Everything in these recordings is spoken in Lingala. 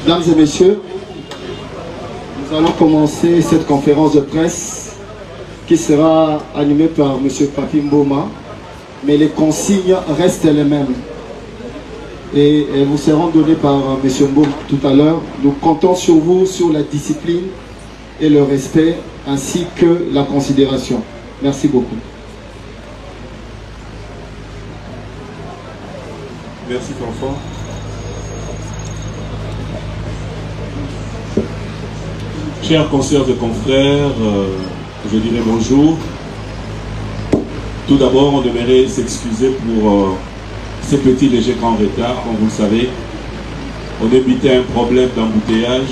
Mesdames et messieurs, nous allons commencer cette conférence de presse qui sera animée par M. Papi Mboma, mais les consignes restent les mêmes. Et elles vous seront données par M. Mboma tout à l'heure. Nous comptons sur vous, sur la discipline et le respect, ainsi que la considération. Merci beaucoup. Merci, Fanfan. Chers consoeurs et confrères, je dirais bonjour. Tout d'abord, on aimerait s'excuser pour ces petits légers grands retards. Comme vous le savez, on évitait un problème d'embouteillage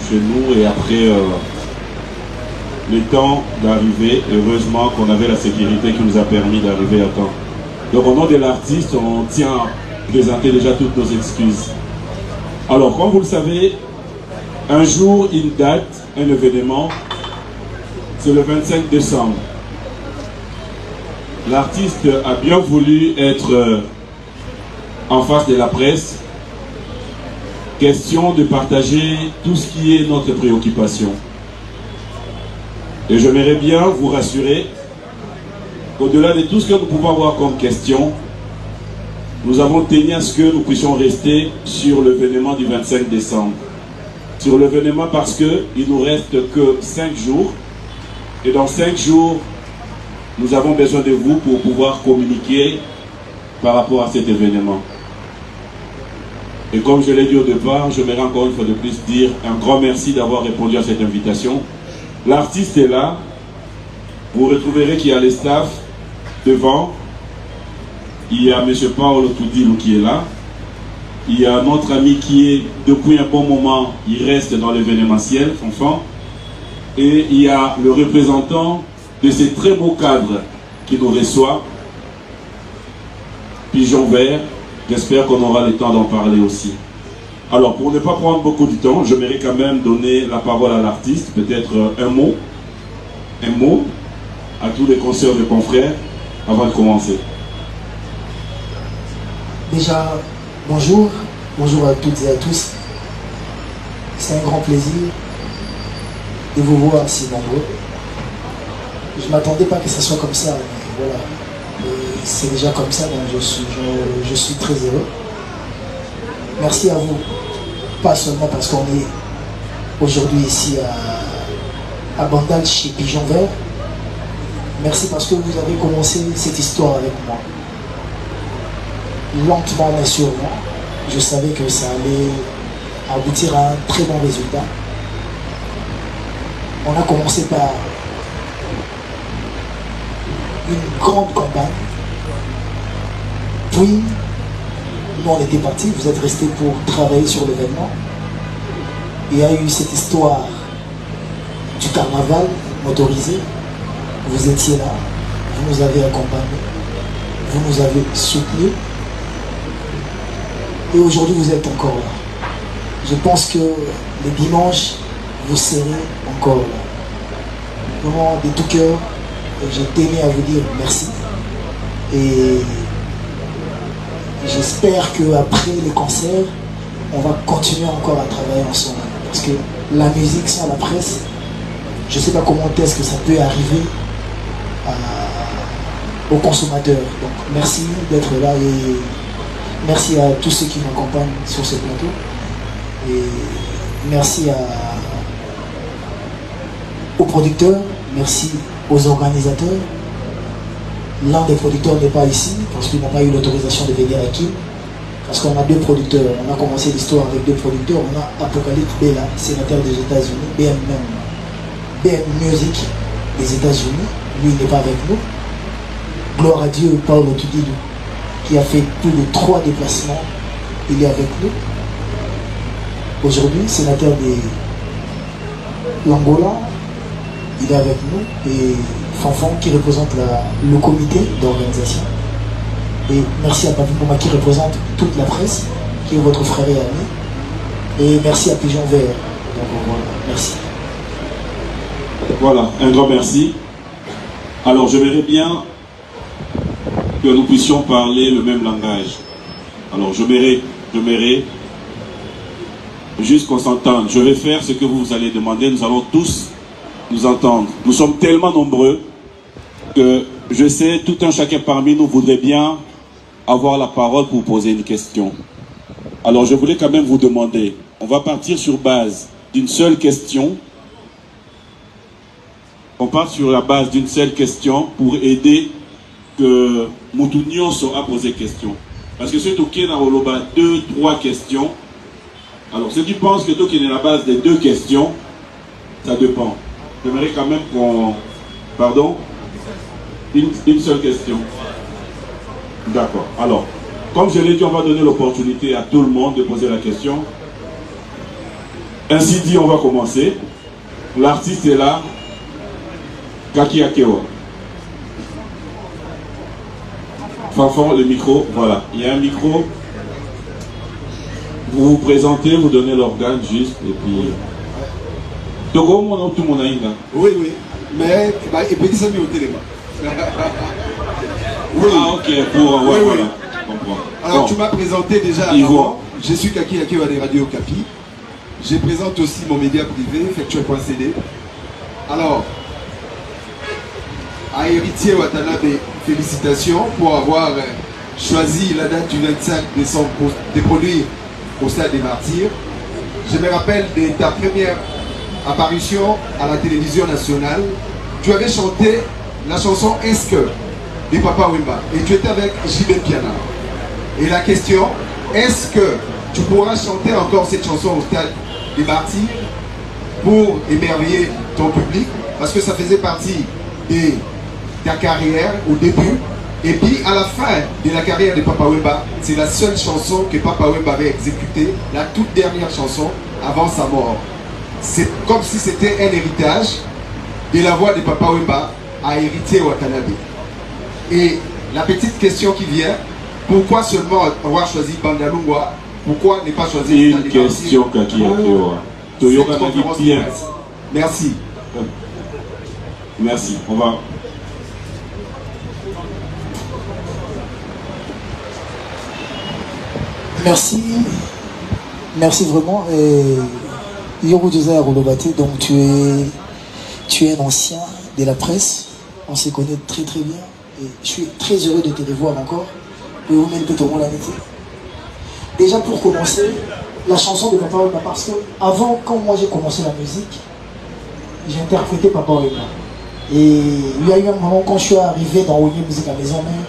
chez nous et après le temps d'arriver, heureusement qu'on avait la sécurité qui nous a permis d'arriver à temps. Donc au nom de l'artiste, on tient à présenter déjà toutes nos excuses. Alors, comme vous le savez, un jour, une date, un événement, c'est le 25 décembre. L'artiste a bien voulu être en face de la presse, question de partager tout ce qui est notre préoccupation. Et j'aimerais bien vous rassurer qu'au-delà de tout ce que nous pouvons avoir comme question, nous avons tenu à ce que nous puissions rester sur l'événement du 25 décembre. Sur l'événement parce qu'il ne nous reste que 5 jours. Et dans 5 jours, nous avons besoin de vous pour pouvoir communiquer par rapport à cet événement. Et comme je l'ai dit au départ, j'aimerais encore une fois de plus dire un grand merci d'avoir répondu à cette invitation. L'artiste est là. Vous retrouverez qu'il y a les staffs devant. Il y a M. Paolo Toudilou qui est là. Il y a notre ami qui est, depuis un bon moment, il reste dans l'événementiel, Fanfan. Et il y a le représentant de ces très beaux cadres qui nous reçoit, Pigeon Vert. J'espère qu'on aura le temps d'en parler aussi. Alors, pour ne pas prendre beaucoup de temps, j'aimerais quand même donner la parole à l'artiste, peut-être un mot à tous les consoeurs et confrères, avant de commencer. Déjà, bonjour à toutes et à tous. C'est un grand plaisir de vous voir si nombreux. Je ne m'attendais pas que ce soit comme ça, mais voilà. C'est déjà comme ça, donc je suis très heureux. Merci à vous, pas seulement parce qu'on est aujourd'hui ici à Bandal chez Pigeon Vert. Merci parce que vous avez commencé cette histoire avec moi. Lentement mais sûrement, je savais que ça allait aboutir à un très bon résultat. On a commencé par une grande campagne. Puis, nous on était partis, vous êtes restés pour travailler sur l'événement. Il y a eu cette histoire du carnaval motorisé. Vous étiez là, vous nous avez accompagnés, vous nous avez soutenus. Et aujourd'hui, vous êtes encore là. Je pense que le dimanche, vous serez encore là. Vraiment, de tout cœur, je tenais à vous dire merci. Et j'espère qu'après les concerts, on va continuer encore à travailler ensemble. Parce que la musique sans la presse, je ne sais pas comment est-ce que ça peut arriver aux consommateurs. Donc merci d'être là et merci à tous ceux qui m'accompagnent sur ce plateau. Et merci aux producteurs, merci aux organisateurs. L'un des producteurs n'est pas ici parce qu'il n'a pas eu l'autorisation de venir à Kim. Parce qu'on a deux producteurs. On a commencé l'histoire avec deux producteurs. On a Apocalypse Bella, sénateur des États-Unis, BM Music des États-Unis. Lui, il n'est pas avec nous. Gloire à Dieu, Paolo Toudilou, qui a fait plus de 3 déplacements. Il est avec nous. Aujourd'hui, sénateur de l'Angola, il est avec nous. Et Fanfan qui représente le comité d'organisation. Et merci à Papi Mboma qui représente toute la presse, qui est votre frère et ami. Et merci à Pigeon Vert. Donc voilà, merci. Voilà, un grand merci. Alors j'aimerais bien que nous puissions parler le même langage. Alors j'aimerais Juste qu'on s'entende. Je vais faire ce que vous allez demander. Nous allons tous nous entendre. Nous sommes tellement nombreux que je sais, tout un chacun parmi nous voudrait bien avoir la parole pour poser une question. Alors je voulais quand même vous demander, on va partir sur base d'une seule question. On part sur la base d'une seule question pour aider que Moutounion soit posé question. Parce que ceux qui ont 2, 3 questions, alors ceux qui pensent que qui est la base des 2 questions, ça dépend. J'aimerais quand même qu'on... Pardon? Une seule question. D'accord. Alors, comme je l'ai dit, on va donner l'opportunité à tout le monde de poser la question. Ainsi dit, on va commencer. L'artiste est là. Kaki Akewa. Fanfan, le micro, voilà. Il y a un micro. Vous vous présentez, vous donnez l'organe juste, et puis... Togo, mon tout mon aïna. Oui, oui. Mais, et puis, ça m'est au téléphone. Oui. Ah, ok, pour... Oui, ouais, oui. Voilà. Je comprends. Alors, Bon. tu m'as présenté déjà avant. Je suis Kaki Akewa des Radio Capi. Je présente aussi mon média privé, Factuel.cd. Alors, à Héritier Watanabe, félicitations pour avoir choisi la date du 25 décembre de produire au Stade des Martyrs. Je me rappelle de ta première apparition à la télévision nationale. Tu avais chanté la chanson Est-ce que de Papa Wemba et tu étais avec JB Piana. Et la question, est-ce que tu pourras chanter encore cette chanson au Stade des Martyrs pour émerveiller ton public? Parce que ça faisait partie de ta carrière au début. Et puis à la fin de la carrière de Papa Wemba, c'est la seule chanson que Papa Wemba avait exécutée, la toute dernière chanson avant sa mort. C'est comme si c'était un héritage de la voix de Papa Wemba à Héritier Watanabe. Et la petite question qui vient, pourquoi seulement avoir choisi Bandalungwa? Pourquoi ne pas choisir Une question, Kaki Akewa. Toyoka m'a dit bien. Merci. Merci. On va... Merci. Merci vraiment. Yoro José Rolobate, donc tu es un ancien de la presse. On se connaît très très bien. Et je suis très heureux de te revoir encore. Déjà pour commencer, la chanson de Papa Wemba, parce que avant, quand moi j'ai commencé la musique, j'ai interprété Papa Wemba. Et il y a eu un moment quand je suis arrivé dans Oye Musique à Maison Mère,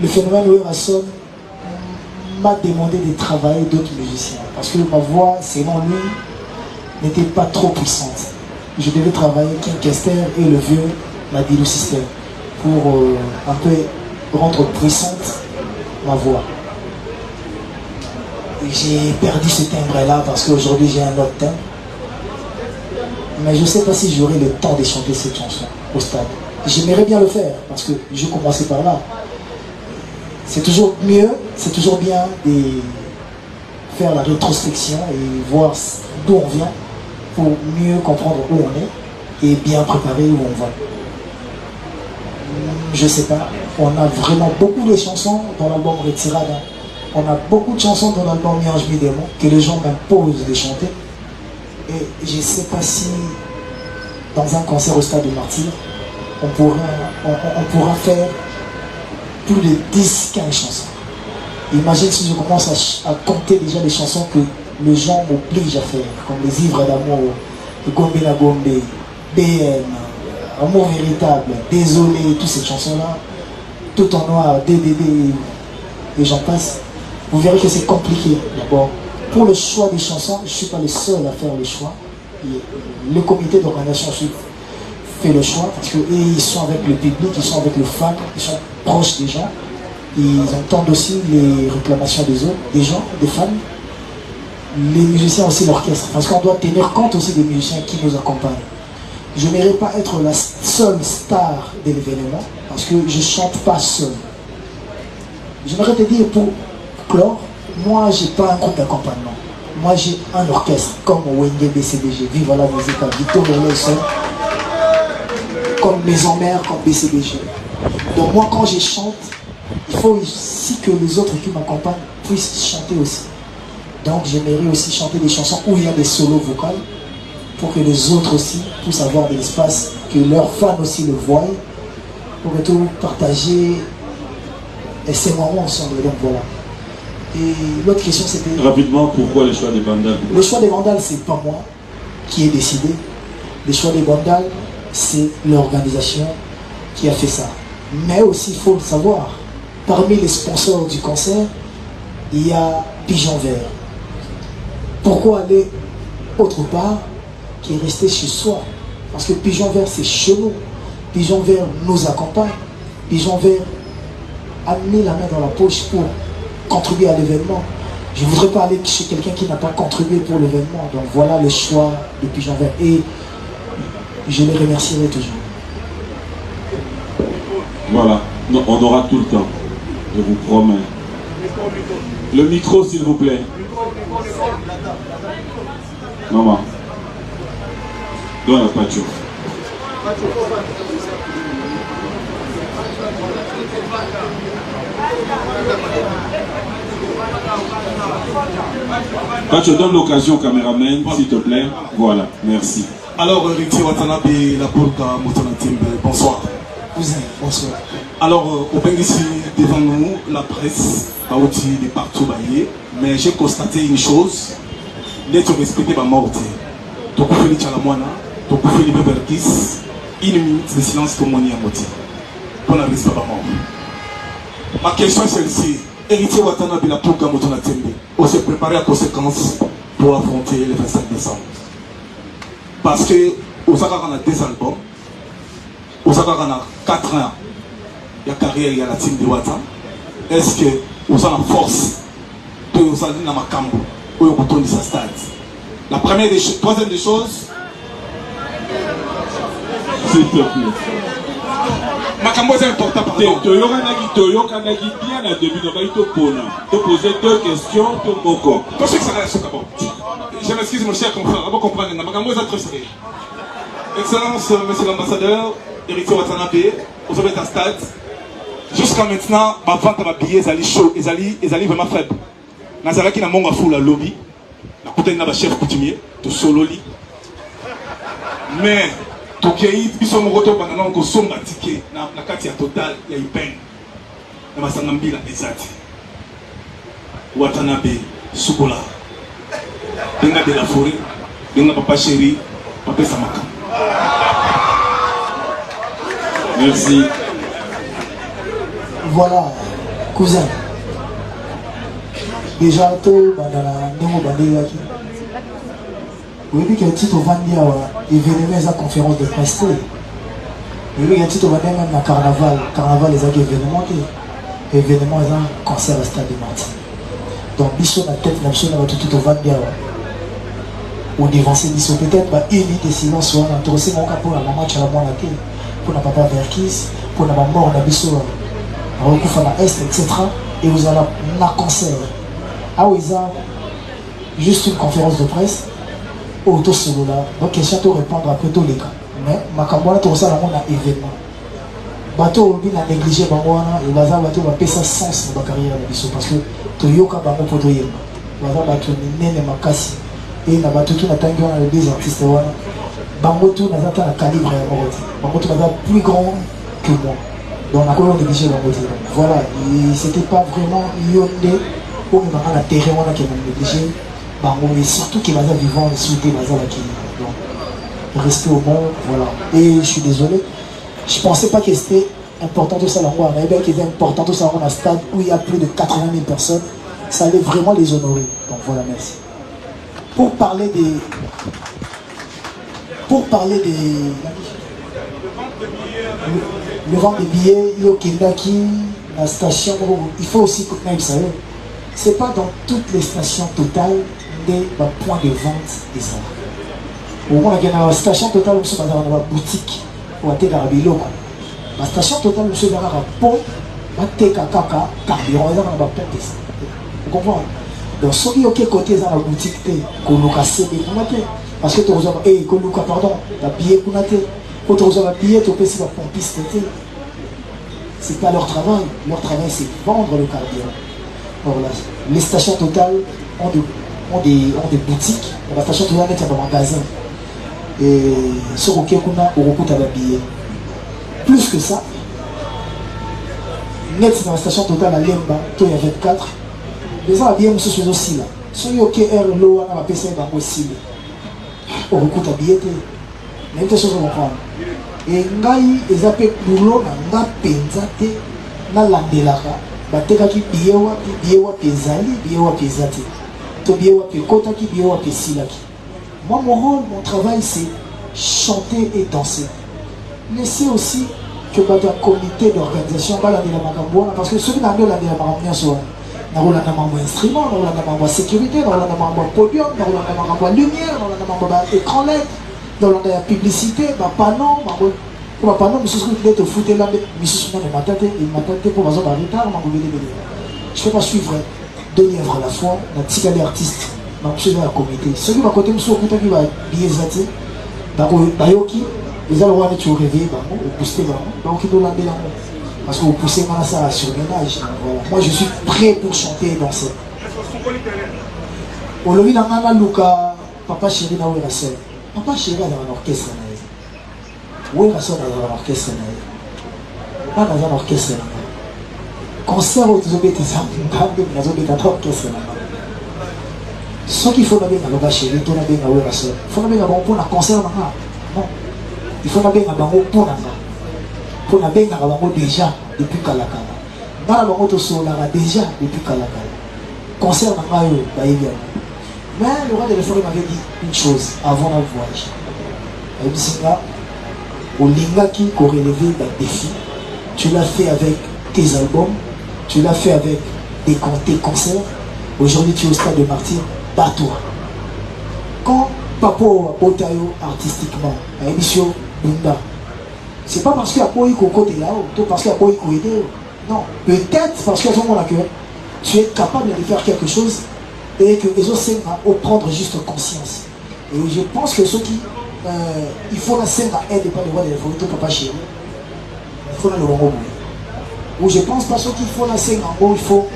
le phénomène Ouerasson m'a demandé de travailler d'autres musiciens. Parce que ma voix, selon lui, n'était pas trop puissante. Je devais travailler King Kester et le vieux Madilu System pour un peu rendre puissante ma voix. J'ai perdu ce timbre-là parce qu'aujourd'hui j'ai un autre timbre. Mais je ne sais pas si j'aurai le temps de chanter cette chanson au stade. J'aimerais bien le faire parce que je commençais par là. C'est toujours mieux, c'est toujours bien de faire la rétrospection et voir d'où on vient pour mieux comprendre où on est et bien préparer où on va. Je sais pas, on a vraiment beaucoup de chansons dans l'album Retirada. On a beaucoup de chansons dans l'album Miange Midemo que les gens m'imposent de chanter. Et je ne sais pas si dans un concert au Stade des Martyrs, on pourra faire plus de 10-15 chansons. Imagine si je commence à compter déjà les chansons que les gens m'obligent à faire, comme Les Ivres d'amour, Gombe la Gombe, BM, Amour véritable, Désolé, toutes ces chansons-là, Tout en noir, DDD, et j'en passe. Vous verrez que c'est compliqué d'abord. Pour le choix des chansons, je ne suis pas le seul à faire le choix. Le comité d'organisation fait le choix parce qu'ils sont avec le public, ils sont avec le fan, ils sont proches des gens. Ils entendent aussi les réclamations des autres, des gens, des fans. Les musiciens aussi, l'orchestre. Parce qu'on doit tenir compte aussi des musiciens qui nous accompagnent. Je n'aimerais pas être la seule star de l'événement parce que je ne chante pas seul. J'aimerais te dire pour clore, moi j'ai pas un groupe d'accompagnement. Moi j'ai un orchestre comme Wenge BCBG, Viva la musique, Victor Orlesson, comme Maison Mère, comme BCBG. Donc moi quand je chante, il faut aussi que les autres qui m'accompagnent puissent chanter aussi. Donc j'aimerais aussi chanter des chansons où il y a des solos vocales pour que les autres aussi puissent avoir de l'espace, que leurs fans aussi le voient, pour que tout partager et ces moments ensemble. Donc voilà. Et l'autre question c'était... Rapidement, pourquoi le choix des Vandales? Le choix des Vandales, c'est pas moi qui ai décidé. Le choix des Vandales, c'est l'organisation qui a fait ça. Mais aussi, il faut le savoir, parmi les sponsors du concert, il y a Pigeon Vert. Pourquoi aller autre part qui est resté chez soi? Parce que Pigeon Vert, c'est chez nous. Pigeon Vert nous accompagne. Pigeon Vert a mis la main dans la poche pour contribuer à l'événement. Je ne voudrais pas aller chez quelqu'un qui n'a pas contribué pour l'événement. Donc voilà le choix de Pigeon Vert. Et je les remercierai toujours. Voilà, non, on aura tout le temps, je vous promets. Le micro, s'il vous plaît. Maman. Donne à Pacho. Pacho, donne l'occasion au caméraman, s'il te plaît. Voilà, merci. Alors, Héritier Watanabe, la Polka Motonatimbe, bonsoir. Bonsoir. Alors, au pays ici, devant nous, la presse a aussi de partout baillé, mais j'ai constaté une chose, d'être respecté par mort. Tokoufeli Tchalamwana, Tokoufeli Beberkis, une minute de silence pour mon Yamoti. Pour la respect par mort. Ma question est celle-ci. Héritier Watanabe, la Polka Motonatimbe, on s'est préparé à conséquence pour affronter le 25 décembre. Parce que, au Sakara, on a 2 albums. Au Sakara, on a 4 ans. Il y a carrière, il y a la team de Wata. Est-ce que vous avez la force de vous aller dans ma cambo ou vous retournez sa stade? La première des choses, troisième des choses. S'il te plaît. Ma cambo est important, pardon. Toyokanagi bien à début, on va te poser 2 questions, tout moko. Tout ce que ça reste, je m'excuse, mon cher confrère, à vous comprendre, ma cambo est très sérieux. Excellence, monsieur l'ambassadeur, Héritier Watanabe, vous avez un stade. Jusqu'à maintenant, ma vente à ma billet, elle est chaud, elle est vraiment faible. Nazara qui n'a pas fou la lobby, la côté n'a pas chef coutumier, tout solo lit. Mais, tout qui est, ils sont morts pendant qu'on sombre ticket, la carte est totale, il y a une peine. La masangambi la désate. Watanabe, Sukola. Denga de la forêt, denga papa chéri, papa Samaka. Merci. Voilà, cousin. Déjà, tout dans la néo bandé qui. Oui, puis qu'il titre vendu à événement, à conférence de presse. Oui, il y a un titre vendu même à carnaval. Carnaval, les événements. Événement, ils ont concert à Stade de Martin. Donc, Bissot, la tête, la personne, tout vendu au dévancé Bissot. Peut-être, une minute de silence, on a trouvé mon capot à la maman, à la moine, pour la papa Verkis, pour la maman, on a Bissot. À Est, etc. Et vous allez un concert. Ah oui, ils ont juste une conférence de presse autour de là. Donc, question de répondre après tous les cas. Mais, ma campagne, tout ça, on a événement. Bateau, on a négligé, et Baza, bateau, va payer ça sens dans la carrière de Bissot. Parce que, Toyoka, Bango, Podoyem. Baza, bateau, Nene, Makasi. Et na bateau, tout, on a tangué, on a les 2 artistes. Bango, tout, on a un calibre. Bango, tout, on a plus grand que moi. Donc, on a encore négligé la beauté. Voilà, c'était pas vraiment yondé pour que la terre on a négligé. Et surtout qu'il va vivant souhaiter Bazar qui. Donc, rester au monde, voilà. Et je suis désolé, je pensais pas que c'était important tout ça là. On avait qu'il était important tout ça dans un stade où il y a plus de 80 000 personnes. Ça allait vraiment les honorer. Donc voilà, merci. Pour parler des. Le vent des billets, la station, il faut aussi que vous savez, c'est pas dans toutes les stations totales des points de vente des arts. Au moins, il y a une station totale où on a une boutique ou la station totale où on a un pont, carburant, vous comprenez? Donc, si vous avez côté de la boutique, vous avez CD, parce que vous avez pardon, la billet, quand vous avez un billet, vous avez un pompiste. C'est pas leur travail. Leur travail, c'est vendre le carburant. Voilà. Les stations totales ont de ont des boutiques, la station tout mettre dans un magasin. Et sur le Kekuna, on recoute à la billet. Plus que ça, net dans la station totale à Lemba, il y a 24. Les gens habillés sont aussi là. Si vous avez un lot, on va payer aussi. On recoute à billet. Mais quelque chose à comprendre. Et ils appellent boulot, on a pensé, on a landelaka. Batekaki billet wapi ezali, billet wapi ezati. To billet wapi kotaki, billet wapi silaki. Moi, mon rôle, mon travail, c'est chanter et danser. Laissez aussi que le comité d'organisation va la makamboa, parce que ceux qui n'ont pas la makamboa sont na rola na mambo instrument, na rola na mambo sécurité, na rola na mambo podium, na rola na mambo lumière, na rola na mambo écran LED, na rola na publicité, na panneau, mambo pour panneau, monsieur ce que tu foutais là, monsieur ne m'a tâté, il m'a tâté pour avoir un retard, mambo belé. Je fais pas suivre deux livres à la fois, na tigale artiste. Je vais à la comité. Ceux qui vont côté monsieur qui va bien zati, bayoki, les allois tu réveillé, au pousser donc il doit l'amener là. Parce que vous poussez mal ça à surmenage. Moi je suis prêt pour chanter et danser. Au lobby dans Nana Luka, papa chéri na où la seule. Papa chéri dans un orchestre na. Où la seule dans un orchestre na. Pas dans un orchestre na. Concert où tu obéis tes amis, dans un orchestre na. Ce qu'il faut bien dans le bas chéri, tout n'a bien dans le seul. Il faut bien pour un concert non. Il faut bien pour un pour la bien déjà depuis Kalakala. Dans la banque déjà depuis Kalakala. Concert n'a pas eu, mais le roi de l'effort m'avait dit une chose avant le voyage. Il dit là, au Lingaki pour relever le défi, tu l'as fait avec tes albums, tu l'as fait avec tes concerts. Aujourd'hui tu es au stade de martyr. Bats-toi. Quand Papo a Otayo artistiquement, à l'émission Bunda, c'est pas parce qu'il y a pas eu côté là-haut, parce qu'il y a pas eu aider. Non, peut-être parce qu'à ce moment-là que tu es capable de faire quelque chose et que les autres vont prendre juste conscience. Et je pense que ceux qui il faut la scène à aide et pas de voir des photos papa chéri. Il faut la le robot. Ou je pense pas ceux qui font la scène en haut, il faut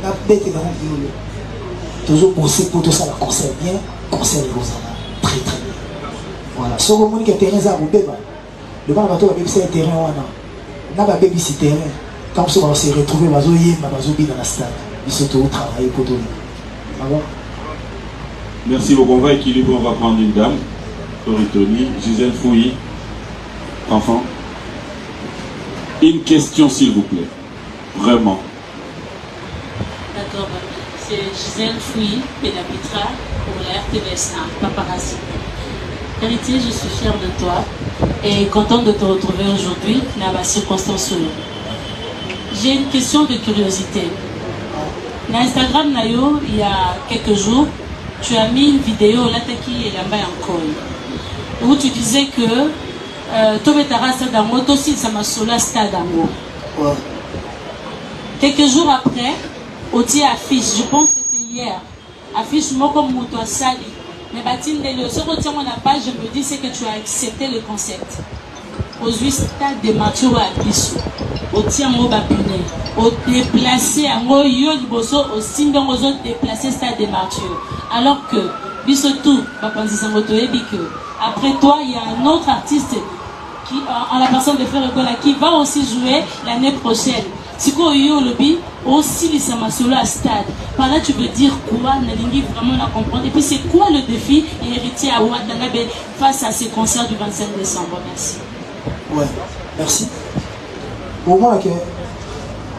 la bête dans le violon. Toujours bosser pour tout ça, la concert bien, concert les Rosana, très très bien. Voilà, ce que je dis que terrain ça vous bébé. Le bas bateau va baisser un terrain on a pas baby si terrain. Quand on va se retrouver bazo yemba bazo bi dans la stade, ils sont au travail pour tout. Alors merci beaucoup, on va équilibrer, on va prendre une dame, Toritoni, Gisèle Fouilly, enfant. Une question s'il vous plaît, vraiment. D'accord. C'est Gisèle Fouilly, Pédapitra, pour la RTVS 1, Paparazzi. Héritier, je suis fière de toi et contente de te retrouver aujourd'hui dans la circonstance. J'ai une question de curiosité. Dans Instagram, Nayo, il y a quelques jours, tu as mis une vidéo là et là-bas encore où tu disais que Tobetara Sadango, aussi ça m'a solé Stadango. Quelques jours après, au affiche, je pense que c'était hier, affiche moi comme Mouto Sali. Mais Batine de le ce retient mon page, je me dis c'est que tu as accepté le concept. Aux 8 stades de Mathieu à Bissou, au tien au Bapuné, au déplacé à Moyo Liboso, au signe aux autres déplacés stade de Mathieu. Alors que Bissou tout, après toi, il y a un autre artiste qui, en la personne de Frère Gola, qui va aussi jouer l'année prochaine. Si vous avez le lobby, aussi les Samasolo à stade. Par là, tu veux dire quoi? Nalingi vraiment la comprendre. Et puis, c'est quoi le défi et héritier à Ouattanabe face à ces concerts du 25 décembre? Merci. Ouais, merci. Au moment que,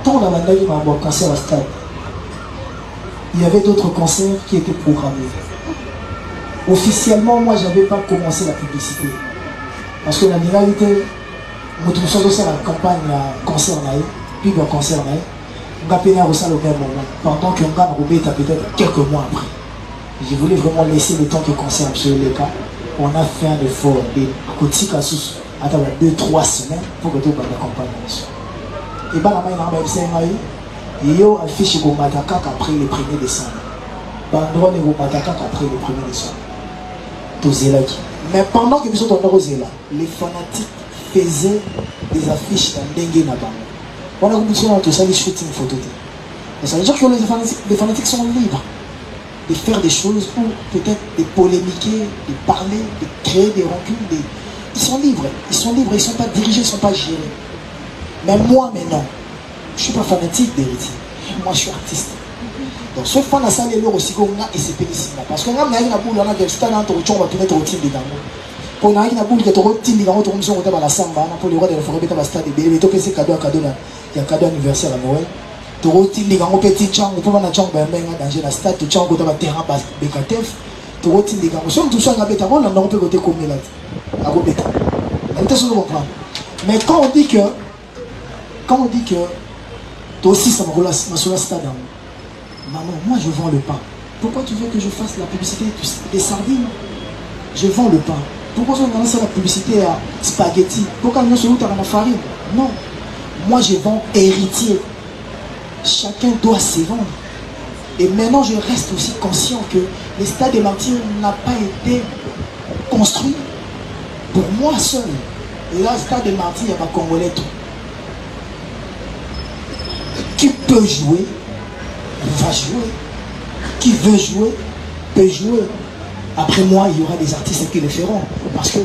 tant dans la Nali m'a un concert à stade, il y avait d'autres concerts qui étaient programmés. Officiellement, moi, je n'avais pas commencé la publicité. Parce que la réalité, nous trouvons ça la campagne, la concert naïf. Puis le concert, on a péné au même moment. Pendant qu'on a roubé peut-être quelques mois après. Je voulais vraiment laisser le temps que le concert absolument les cas. On a fait un effort de côté Kassus à 2-3 semaines pour que tout le monde accompagne. Et bien, il y a une affiche au Matakak après le 1er décembre. Bandrone au Matakak après le 1er décembre. Tout Zélaki. Mais pendant que nous sommes en Zéla, les fanatiques faisaient des affiches dans Dengue Nabang. On a commencé à tout ça, les shooting photos. Ça veut dire que les fanatiques sont libres. de faire des choses ou peut-être de polémiquer, de parler, de créer des rancunes. Ils sont libres, ils sont pas dirigés, ils ne sont pas gérés. Mais moi maintenant, je ne suis pas fanatique d'Héritier. Moi je suis artiste. Donc ce fan à ça les lots aussi qu'on a et c'est pénible. Parce qu'on a une boule, on a des stades entre les gens, on va peut-être au team dedans. Pour une boule qui est au team dedans, on se retrouve à la samba, pour les rois de la forêt, on va stade et tout PC cadeau à cadeau là. Il y a cadeau anniversaire à Noël. Toro team dedans, on petit champ, on peut pas champ ben dans la stade, tout champ côté va terrain bas BKTF. Toro team dedans, on tout ça à bêta, on peut côté comme là. À bêta. Mais quand on dit que toi aussi ça va sur la stade. Maman, moi je vends le pain. Pourquoi tu veux que je fasse la publicité des sardines? Je vends le pain. Pourquoi on lance la publicité à spaghetti? Pourquoi on se route à la farine? Non. Moi je vends héritier. Chacun doit se vendre. Et maintenant je reste aussi conscient que le stade des martyrs n'a pas été construit pour moi seul. Et là, le stade des martyrs, il y a ma Congolais tout. Qui peut jouer, va jouer. Qui veut jouer, peut jouer. Après moi, il y aura des artistes qui le feront. Parce que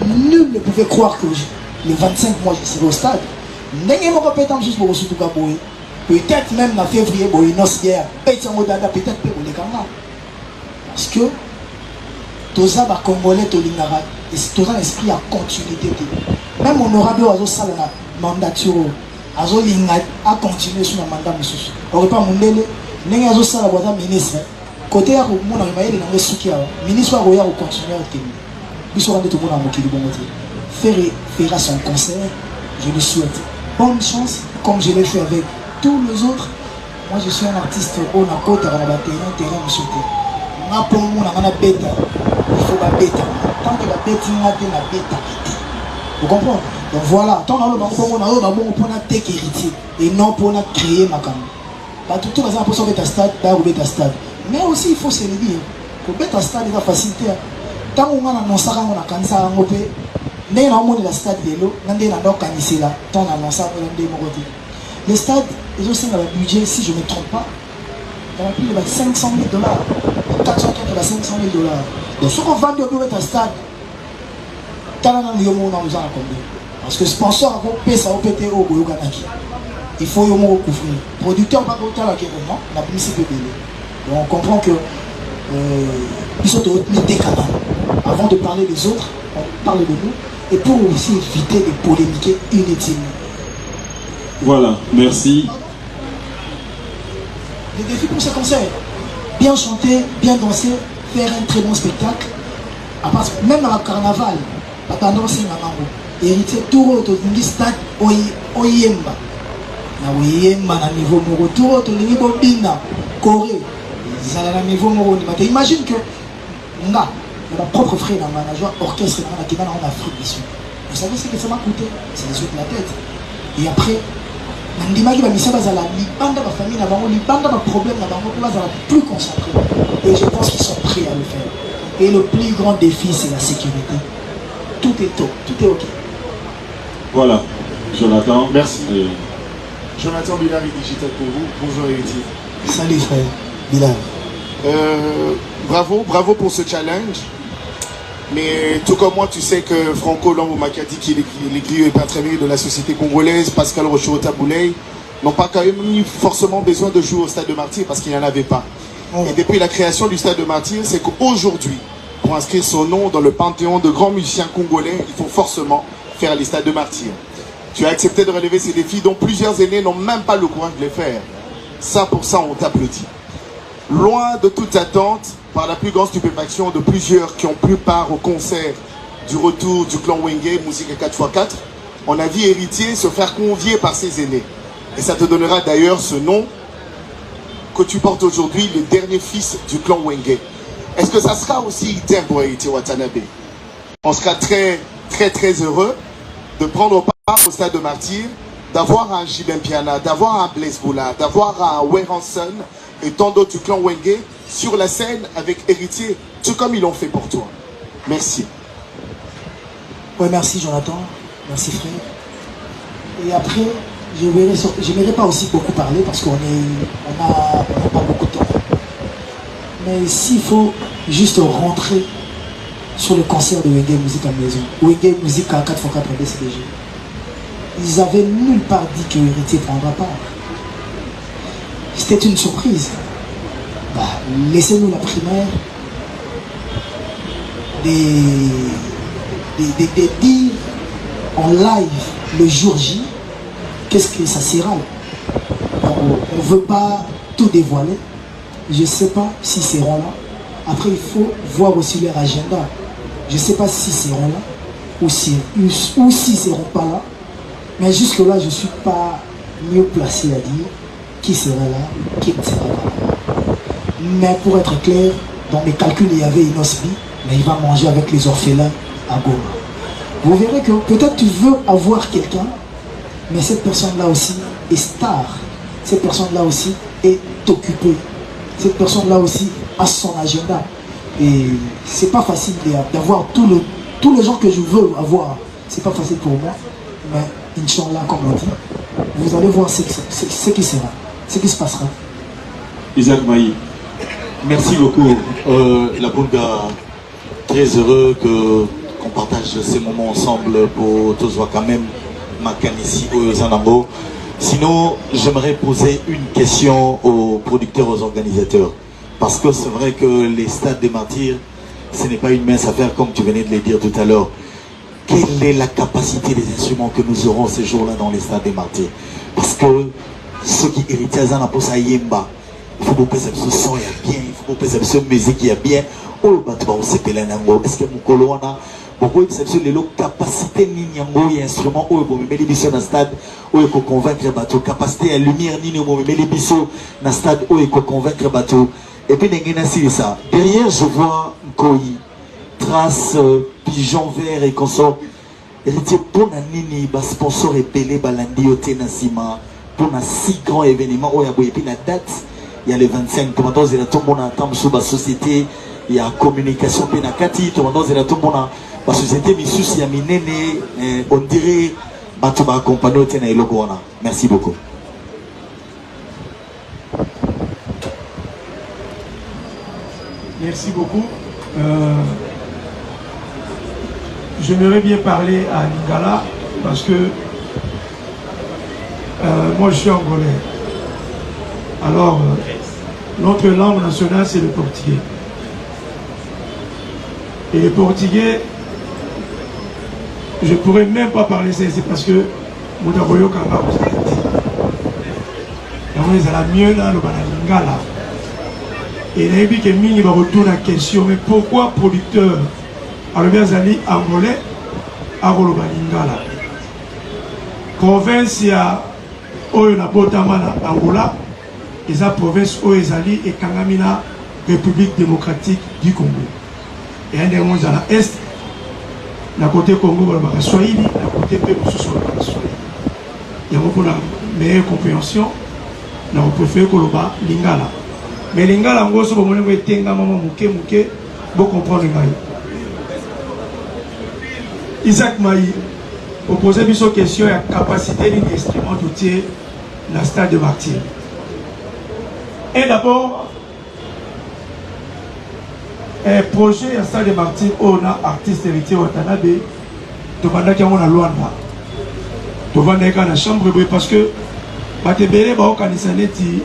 nul ne pouvait croire que le 25 mois, je serai au stade. Peut-être même en février, peut-être parce que tous les Congolais, tous les esprits à continuité. Même honorable oiseau sale mandature, oiseau à continuer sur le mandat. On ne peut pas mondele, n'est pas oiseau sale ministre. Côté à mon ami, il est souki. Ministre va continuer à tenir. Il sera de tout le monde à moquer du bon côté. Fera son concert. Je lui souhaite bonne chance, comme je l'ai fait avec tous les autres. Moi, je suis un artiste au Nakota, à la terrain, monsieur. Pour moi, on a bêta. Il faut la bêta. Tant que la bête il a la bêta. Vous comprenez? Donc voilà, tant que on a un tech héritier et non pour créer ma caméra. Tout le monde pour sauver ta stade, ta stade. Mais aussi il faut se le dire. Pour bêta stade il y a facilité. Tant qu'on a annoncé on a cancer en OP, n'est pas au la stade de l'eau, n'a pas canisé là. Tant on a annoncé on a côté. Les stades, ils ont un budget si je ne me trompe pas. Il y a plus de 500 000 $. 400 000 $. Donc, ce qu'on vend de un stade, parce que sponsor a coupé ça au PTO au Ganaki. Il faut y avoir couvrir. Producteur pas autant la guerre, la publicité. Donc, on comprend que ils sont des canaux. Avant de parler des autres, on parle de nous. Et pour aussi éviter de polémiquer inutilement. Voilà, merci. Les défis pour ce concert, bien chanter, bien danser, faire un très bon spectacle. Même dans le carnaval, attendons c'est Mamango. Héritier tout autre, du stade Oyemba. Na Oyemba na niveau moro, tout autre, le niveau Bina, Corée. Ils sont à niveau moro. Imagine que ma propre frère dans ma joie orchestre qui va en Afrique ici. Vous savez ce que ça m'a coûté? C'est les yeux de la tête. Et après, Nandimaki va misser bazala, libanda ma famille n'avant, libanda ma problème n'avant, bazala plus concentré. Et je pense qu'ils sont prêts à le faire. Et le plus grand défi, c'est la sécurité. Tout est top, tout est ok. Voilà, Jonathan. Merci. Jonathan Bilal est digital pour vous. Bonjour Héritier. Salut frère, Bilal. Bravo pour ce challenge. Mais tout comme moi, tu sais que Franco Lambo m'a dit qu'il est les grilles pas très bien de la société congolaise, Pascal Rochota Boulay, n'ont pas quand même eu forcément besoin de jouer au Stade de Martyrs parce qu'il n'y en avait pas. Et depuis la création du Stade de Martyrs, c'est qu'aujourd'hui, pour inscrire son nom dans le panthéon de grands musiciens congolais, il faut forcément faire les Stades de Martyrs. Tu as accepté de relever ces défis dont plusieurs aînés n'ont même pas le courage de les faire. Ça, pour ça, on t'applaudit. Loin de toute attente, par la plus grande stupéfaction de plusieurs qui ont pris part au concert du retour du clan Wenge, musique 4x4, on a vu Héritier se faire convier par ses aînés. Et ça te donnera d'ailleurs ce nom que tu portes aujourd'hui, le dernier fils du clan Wenge. Est-ce que ça sera aussi item pour Héritier Watanabe? On sera très heureux de prendre part au Stade de Martyrs, d'avoir un Jibin Piana, d'avoir un Blaise Boula, d'avoir un Weranson et tant d'autres du clan Wenge sur la scène avec Héritier, tout comme ils l'ont fait pour toi. Merci. Ouais, merci Jonathan, merci frère. Et après, je n'aimerais pas aussi beaucoup parler parce qu'on n'a pas beaucoup de temps. Mais s'il faut juste rentrer sur le concert de Wenge Musique à Maison, Wenge Musique à 4x4 BCDG, ils avaient nulle part dit que Héritier prendra part. C'était une surprise. Bah, laissez-nous la primaire des dire en live le jour J qu'est-ce que ça sera. On ne veut pas tout dévoiler. Je ne sais pas s'ils seront là. Après, il faut voir aussi leur agenda. Je ne sais pas s'ils seront là ou s'ils ne seront pas là. Mais jusque-là, je ne suis pas mieux placé à dire qui sera là, qui ne sera pas là. Mais pour être clair, dans mes calculs, il y avait Inosbi, mais il va manger avec les orphelins à Goma. Vous verrez que peut-être tu veux avoir quelqu'un, mais cette personne-là aussi est star. Cette personne-là aussi est occupée. Cette personne-là aussi a son agenda. Et c'est pas facile d'avoir tous les gens que je veux avoir. C'est pas facile pour moi. Mais Inch'Allah, comme on dit, vous allez voir ce qui sera, ce qui se passera. Isaac Maï. Merci beaucoup. La Bunga, très heureux qu'on partage ces moments ensemble pour tous voir quand même Makanisi aux Zanambo. Sinon, j'aimerais poser une question aux producteurs, aux organisateurs. Parce que c'est vrai que les stades des martyrs, ce n'est pas une mince affaire comme tu venais de le dire tout à l'heure. Quelle est la capacité des instruments que nous aurons ces jours-là dans les stades des martyrs? Parce que ceux qui héritent à Zanaposa Yemba, il faut que ce son est bien, il faut que ce musique est bien. Est-ce que mon colonna pourquoi il s'agit de la capacité n'yango et instrument où il met les bisous dans stade où il faut convaincre bateau capacité à lumière ni ne met les bisous dans stade où il faut convaincre bateau et puis c'est ça. Derrière je vois Koi trace pigeon vert et consort. Héritier pour un nini bas sponsor et pelé balandi au tenasima pour un si grand événement où il y a et puis la date il y a les 25 tomatos et la tout le monde attend sous la société il y a communication pénacati tomatos et la tout le monde la société Missus Yaminene, on dirait Batuba accompagné au Logoana. Merci beaucoup. Merci beaucoup. J'aimerais bien parler à Lingala parce que moi je suis angolais. Alors, notre langue nationale c'est le portugais. Et le portugais, je ne pourrais même pas parler ça, c'est parce que mon aboyo kanga vous a dit. On est à la mieux là, le Lingala. Et il a dit que Mini va retourner à la question, mais pourquoi producteur alors Zali angolais à Lingala? Province ya Oyo na Botamana Angola, et la province Oyezali et Kangamina, République démocratique du Congo. Et un des mondes à l'Est, na côté Congo, na Swahili, na côté Peuple sous le Swahili. Il y a beaucoup de meilleure compréhension, na on préfère Koloba Lingala. Mais Lingala, en gros, c'est pour moi que tenga maman mouké, bon comprendre Lingala. Isaac Maï, pour poser une question, il y a capacité d'un instrument d'outil dans le stade de martyr. Et d'abord, un projet à stade de martyr, on a artiste héritier Watanabe, demandant qu'il y a une loi là. Devant la chambre, parce que Batebele va organiser un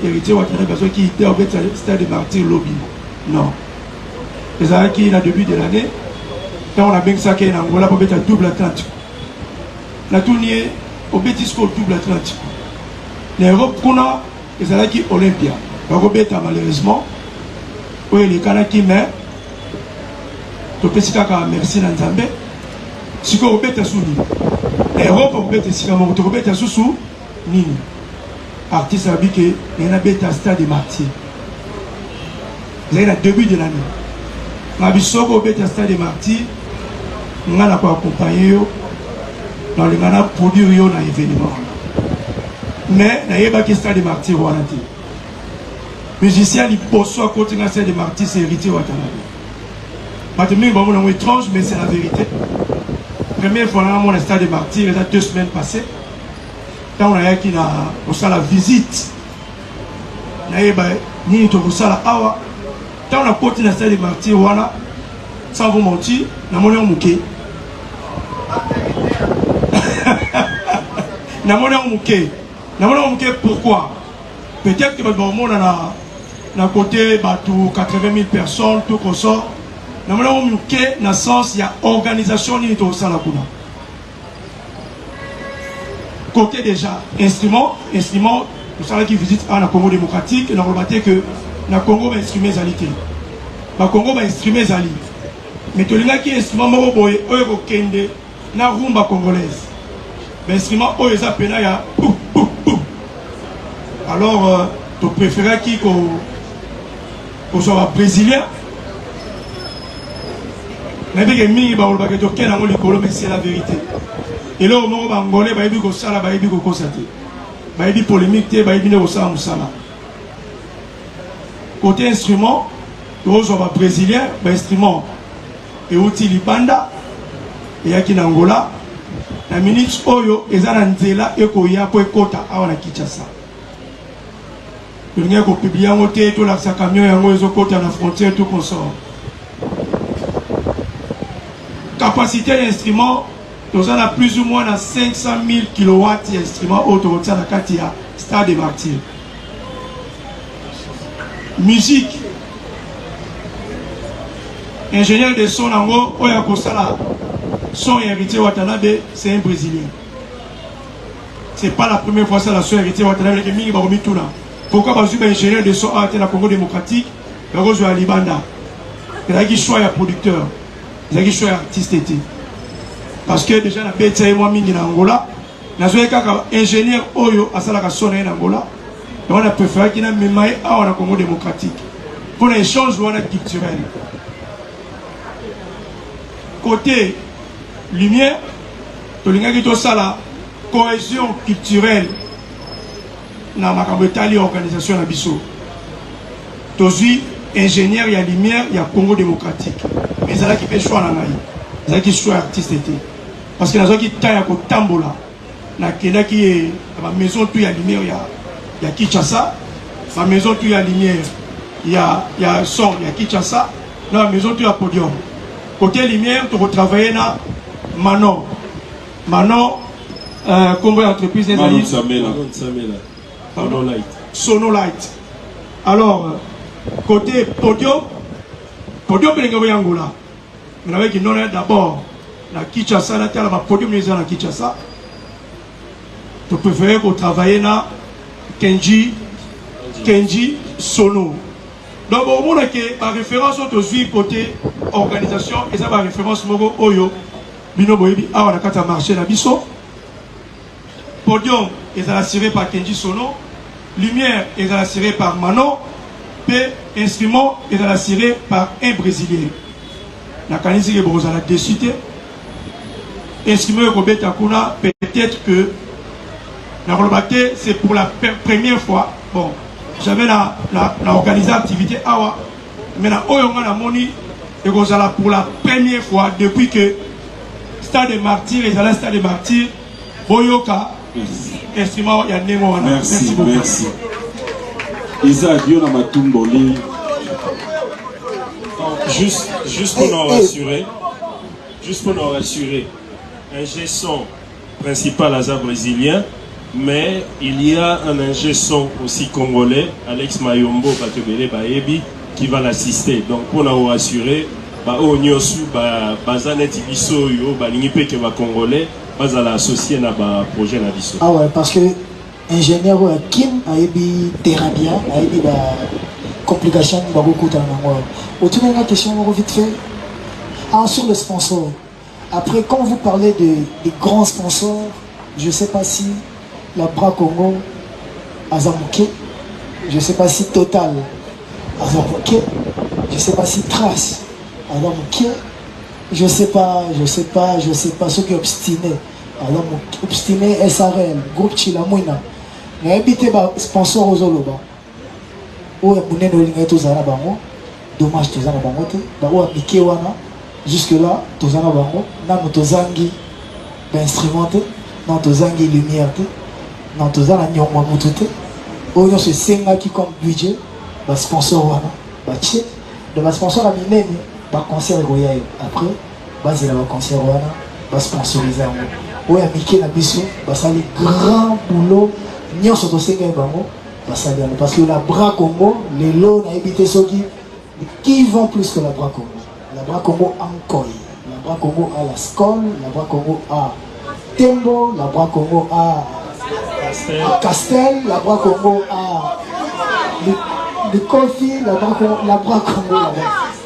héritier Watanabe parce qu'il était au stade de martyr lobby. Non. Les années qui est au début de l'année, quand on a bien ça qui est en Angola pour mettre double Atlantique. La tournée au Bétisco double Atlantique. L'Europe qu'on a, les années qui Olympia. Robeta malheureusement, oui, les Kanaki mais, tu peux dire merci dans Zambé. Si tu robeta sous Nini, l'Europe robeta si tu robeta sous Nini. Artiste a dit que il y a un bêta stade de martyr. Il y a le début de l'année. Rabisoko robeta stade de martyr, on a accompagné dans le mana produit un événement. Mais il y a un stade de martyr ou musicien, il pose à côté de la scène de martyrs, c'est héritier Watanabe. Maintenant, il est étrange, mais c'est la vérité. Première fois, on a mon stade de martyrs, il y a 2 semaines passées. Quand on a eu la visite, on a eu la awa. Tant on a porté la salle des martyrs, voilà, sans vous mentir, on a mon mouké. Pourquoi? Peut-être que le monde a côté 80 000 personnes, tout comme ça. Dans le sens, il y a organisation ni tout ça. Côté déjà, instrument, nous savons qui visite le Congo démocratique, nous avons remarqué que le Congo va instrumer Zalité. Le Congo va instrumer Zali. Mais tout le monde qui est instrument, na rumba congolaise. L'instrument est appelé ya. Alors, tu préfères qui qu'on soit brésilien? Mais c'est la vérité. Et là, au moment où Angolais, il y a des choses qui polémique, il y a des choses. Côté instrument, tu es brésilien, l'instrument est outil libanda. Et il y a Angola, la minute Oyo, et Zananzela, et Koya, pour Kota, à la Kinshasa. Il y a un publié en hôtel, tout la camion, et un côté à la frontière, tout consort. Capacité d'instrument, nous avons plus ou moins 500 000 kW d'instruments autoroutiers à la Katia, Stade des Martyrs. Musique. Ingénieur de son en haut, Oya Kosala. Son héritier Watanabe, c'est un Brésilien. Ce n'est pas la première fois que la son héritier Watanabe est mis au Mituna. Pourquoi parce que l'ingénieur de son a été dans le Congo démocratique, il a rejoint Libanda. Il a dit choix à producteur, il a dit choix à artiste. Parce que déjà, il y a un moi en Angola, il y a un ingénieur Oyo à la sonné en Angola. On a préféré qu'il y ait un mémaï à la Congo démocratique. Pour l'échange culturel. Côté lumière, la cohésion culturelle dans la organisation de Bisso. Aujourd'hui, ingénieur, il y a lumière, il y a Congo démocratique. Mais c'est là qui fait choix dans la vie. C'est là qui choix artiste. Parce que dans qui taille à Tambola, dans la maison, il y a lumière, il y a Kinshasa. Dans la maison, il y a lumière, il y a son, il y a Kinshasa. Dans la maison, il y a podium. Côté lumière, tu vas travailler dans Manon. Manon, combien d'entreprises des Manon Samela. Sonolight. Sonolight. Alors, côté podium, c'est Angola. Mais avec une d'abord, la Kinshasa, la podium, les gens à Kinshasa. Tu préfères travailler dans Kenji Sono. Donc, au monde que la référence aujourd'hui côté organisation, et ça va référence Mogo Oyo, Bino Boyebi, a on a qu'à marcher la biso. Podium est assuré par Kenji Sono, lumière est assuré par Manon, et instrument est assuré par un Brésilien. La canisi est bon, la décidé. Instrument Robert Takuna, peut-être que la Rolbaté, c'est pour la première fois. Bon. J'avais organisé l'activité Awa, mais la Moni et pour la première fois depuis que Stade des Martyrs et Stade des Martyrs, Boyoka, instrument Yanemo. Merci, merci. Isa Diona Matumboli. Juste pour nous rassurer, un gestion principal à brésilien. Mais il y a un ingé son aussi congolais, Alex Mayombo Batebele Baebi, qui va l'assister. Donc pour nous rassurer, Bazanet Ibiso yo Balingipe qui va congolais, Bazala associé na ba projet na biso. Ah ouais, parce que ingénieur Kim Aebi thérapie, Aebi ba complication ba beaucoup dans moi. Autour de la question vite fait. Ah, sur le sponsor. Après quand vous parlez des grands sponsors, je sais pas si la Bra Congo, Azamuke, je ne sais pas si Total, Azamuke, je ne sais pas si Trace, Azamuke, je ne sais pas, ceux qui sont obstinés, obstinés SRL, groupe Chilamouina, mais habité sponsor aux Oloba, où est Mouné Nolinga Tozana Bango, dommage Tozana Bango, où est Mike Wana, jusque-là, Tozana Bango, Nano Tozangi, instrumenté, non Tozangi lumière. Dans tout ça, nous avons tout. On a ce 5 qui comme budget, sponsor, de ma sponsor à Minene, bah concert Goya après, bah c'est là concert Wana, bah sponsoriser un mot. Ouais, Mickey na biso, bah ça les grands boulot, n'y sont aussi gagné bah ça vient parce que la bras Congo, les lots na évité ceux qui vont plus que la bras Congo. La bras Congo encore, la bras Congo à la Skol, la bras Congo à Tembo, la bras Congo à Castel, la bras Congo à le Kofi, la bras Congo.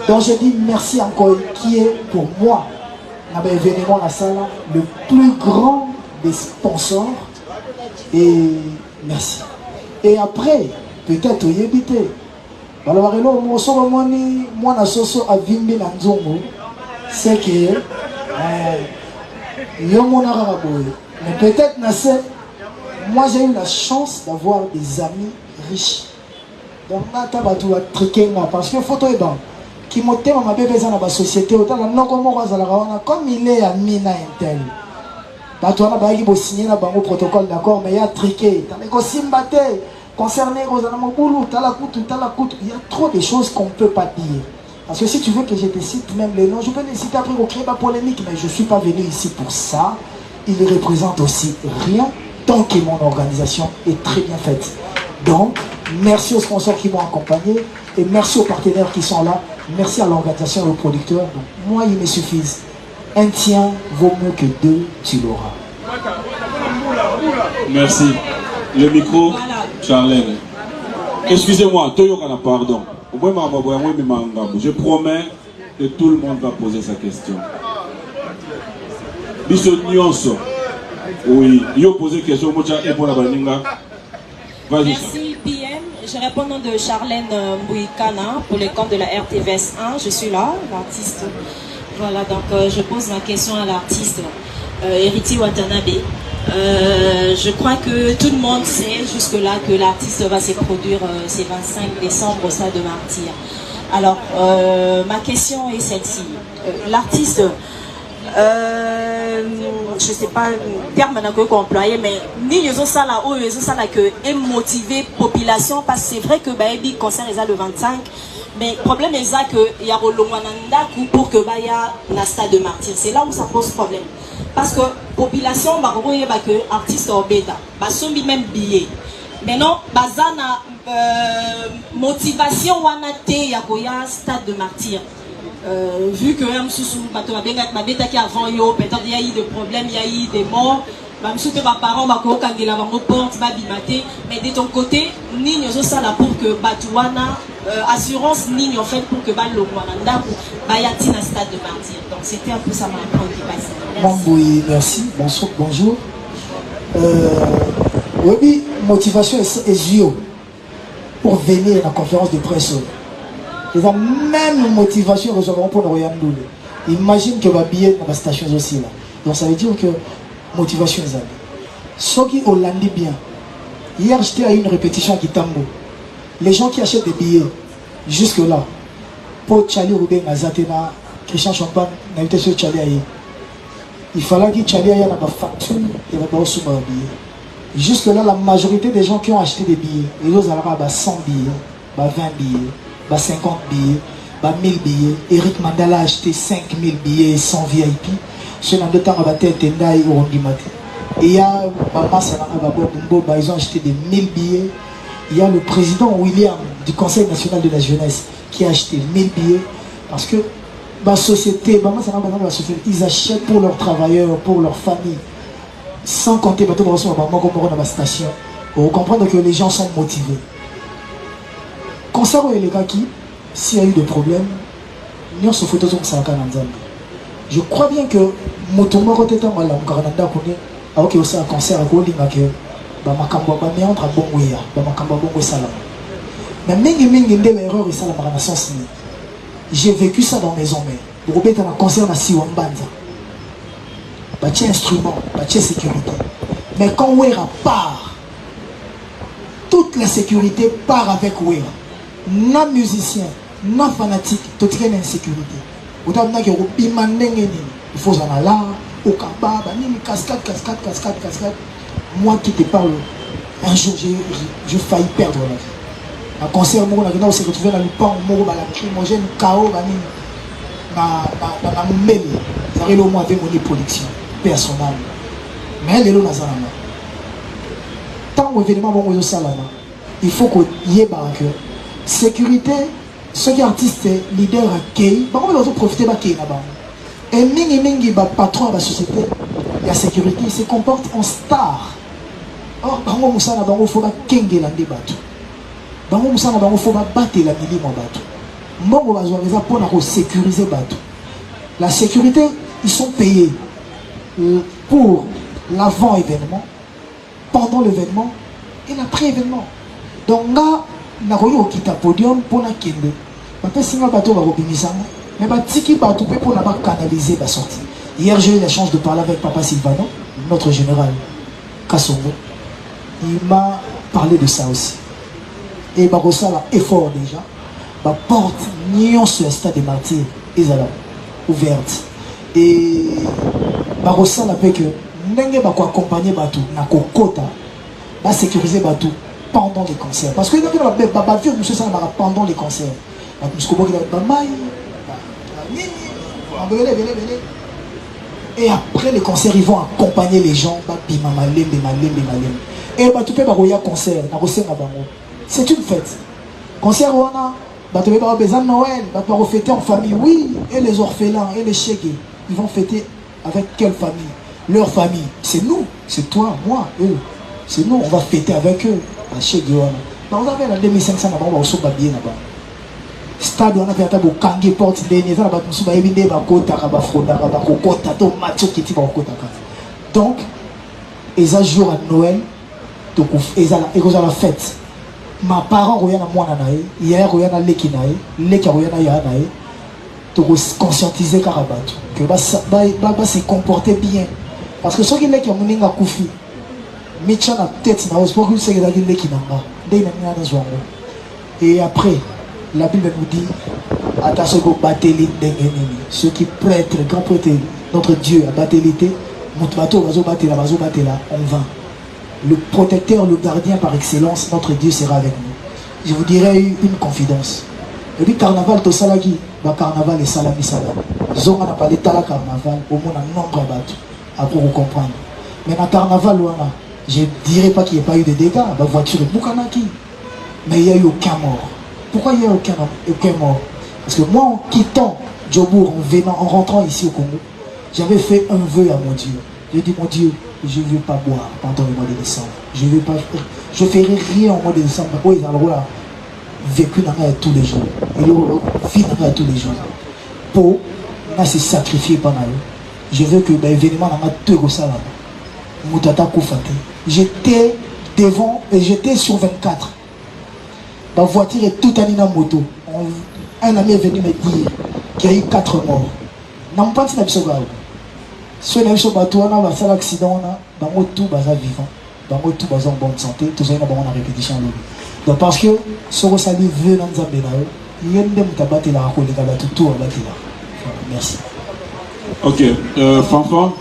Donc je dis merci encore qui est pour moi dans l'événement la salle le plus grand des sponsors et merci. Et après peut-être y éviter. Alors moi na soso a vimbi na nzongo c'est que mais peut-être moi j'ai eu la chance d'avoir des amis riches. Donc parce que photo est bon qui monte ma bébé dans la société autant non comme il est ami na intel bato wana bayaki bo signer na bango protocole d'accord mais il y a triqué concerné il y a trop de choses qu'on ne peut pas dire. Parce que si tu veux que je te cite même les noms, je peux les citer après pour créer ma polémique, mais je ne suis pas venu ici pour ça. Il ne représente aussi rien tant que mon organisation est très bien faite. Donc, merci aux sponsors qui m'ont accompagné et merci aux partenaires qui sont là. Merci à l'organisation et aux producteurs. Donc, moi, il me suffise. Un tien vaut mieux que deux, tu l'auras. Merci. Le micro, Charlène. Excusez-moi, pardon. Je promets que tout le monde va poser sa question. Oui, il posé question. Merci PM. Je réponds au nom de Charlène Mbouikana pour le compte de la RTVS 1. Je suis là, l'artiste. Voilà, donc je pose ma question à l'artiste Héritier Watanabe. Je crois que tout le monde sait jusque-là que l'artiste va se produire ce 25 décembre au Stade de Martyrs. Alors, ma question est celle-ci. L'artiste, je ne sais pas le terme qu'on employé, mais ni les autres salles où les autres salles que est motivé population parce que c'est vrai que Baby concert est le 25. Mais le problème est qu'il y a pour que il y a un Stade de Martyrs. C'est là où ça pose problème. Parce que la population, que artiste en bêta, sombi même billet. Maintenant, bazana motivation wanate yakoya Stade de Martyrs. Vu que ma bêta qui avant yo, peut-être il y a eu des problèmes, il y a eu des morts. Mes parents mais de ton côté, ni nous ça là pour que Batouana assurance ni en fait pour que Balomanda bayati na Stade de Martyrs. Donc c'était un peu ça ma préoccupation. Oui, merci. Bonjour. Oui, motivation est yeux pour venir à la conférence de presse. Et la même motivation que nous avons pour le Royaume. Imagine que va billet dans la station aussi là. Donc ça veut dire que motivation les amis. Ceux qui ont landé bien. Hier j'étais à une répétition à Kitambo. Les gens qui achètent des billets jusque là. Pour Charlie Roubin Azatena, Christian Champagne, n'a été sur Charlie Aye. Il fallait que Charlie Aye ait une facture et va pas sous billet. Jusque là la majorité des gens qui ont acheté des billets, ils ont 100 billets, 20 billets, 50 billets, 1000 billets. Eric Mandala a acheté 5000 billets sans VIP. Sur deux temps, et il y a ils ont acheté des 1000 billets. Il y a le président William du Conseil national de la jeunesse qui a acheté 1000 billets parce que la société, ils achètent pour leurs travailleurs, pour leurs familles, sans compter la station. Vous comprenez que les gens sont motivés. Concernant les gars qui, s'il y a eu des problèmes, nous sommes photos de je crois bien que Motombo était en Canada, alors qu'il y a un concert à Golinga, mais j'ai vécu ça dans mes hommes. Pour être un concert à Siwambanda, pas de instrument, pas de sécurité. Mais quand Wera part, toute la sécurité part avec Wera. Non musicien, non fanatique, tout est en sécurité. Il faut en aller là, au Kaba, cascade. Moi qui te parle, un jour j'ai failli perdre la vie. Un concert, on s'est retrouvé dans le pan, on la lacrymogène, chaos, na mumeli. Ça arrive au moins avec mon production personnelle. Mais elle est là dans la main. Tant l'événement bon au salama, il faut qu'il y ait que sécurité, ceux qui artistes, leaders, accueillent, par contre, ils ont profité de l'accueil là-bas. Et mingi patron de la société, la sécurité, il se comporte en star. Or, bango musana bango faut ba kenge la ndebatu. Bango musana bango faut ba battre la mili mo batu. Mbongo bazwa reza pour na sécuriser batu. La sécurité, ils sont payés pour l'avant-événement, pendant l'événement et l'après-événement. Donc là, na koyo kita podium pour na kende. Ba pe singa bato ba robinisa, mais ba tiki bato pe pour na ba canaliser ba sortie. Hier, j'ai eu la chance de parler avec Papa Silvano, notre général Kassongo. Il m'a parlé de ça aussi. Et Barossa a effort déjà. La porte nion sur le stade des martyrs est ouverte. Et Barossa n'a fait que n'engue pas accompagner Batou, n'a qu'au va sécuriser Batou pendant les concerts. Parce que pendant les concerts. Et après les concerts, ils vont accompagner les gens. Et bah, tu peux un concert, c'est une fête. Concert, on a besoin de Noël, on va fêter en famille. Oui, et les orphelins et les chégués, ils vont fêter avec quelle famille? Leur famille. C'est nous, c'est toi, moi, eux. C'est nous, on va fêter avec eux. On avait la 2500 là-bas, on va se bien là-bas. Stade, on a fait un kangi porte dernier, ça va nous bailler des bakota, rabafroda, rabakota, tomato qui tire bakota. Donc, ils ont jour à Noël. Ils ont la fête. Ma parent regarde à moi nanaï, hier regarde à l'équipe naï, l'équipe regarde à yanaï. Tu conscientiser Karabatou que va se comporter bien. Parce que ceux qui l'équipe ont mis à Koufi, Mitchan a tête na sport que c'est que l'équipe n'a pas. Dès maintenant dans Zouango. Et après, la Bible nous dit attention au batelli d'ennemi. Ceux qui prêtent, le grand prêtre, notre Dieu a battelité, notre bateau va battre là, on va. Le protecteur, le gardien par excellence, notre Dieu sera avec nous. Je vous dirai une confidence. Et puis carnaval, tout ça là qui va carnaval et salami salam. Zonga n'a pas l'état la carnaval, au moins un nombre de bateaux, après vous comprendre. Mais dans carnaval, je ne dirais pas qu'il n'y ait pas eu de dégâts, la voiture est boukanaki. Mais il n'y a eu aucun mort. Pourquoi il n'y a eu aucun mort? Parce que moi, en quittant Djobour, en rentrant ici au Congo, j'avais fait un vœu à mon Dieu. J'ai dit, mon Dieu, je ne veux pas boire pendant le mois de décembre. Je ne ferai rien au mois de décembre. Oui, alors là, vécu dans la tous les jours. Il vit dans la tous les jours. Pour se sacrifier pendant eux. Je veux que l'événement dans la deux salades. Moutata Koufate. J'étais devant et j'étais sur 24. Ma voiture est toute année en moto. Un ami est venu me dire qu'il y a eu 4 morts. Je n'ai pas dit que si on a eu un bateau, on a fait l'accident, on a tout vivant, on a tout en bonne santé, tout ça, on a une répétition. Donc parce que ce que ça veut dans Zambie, il y a une battre la tout à battre là. Merci. Ok, Fanfan,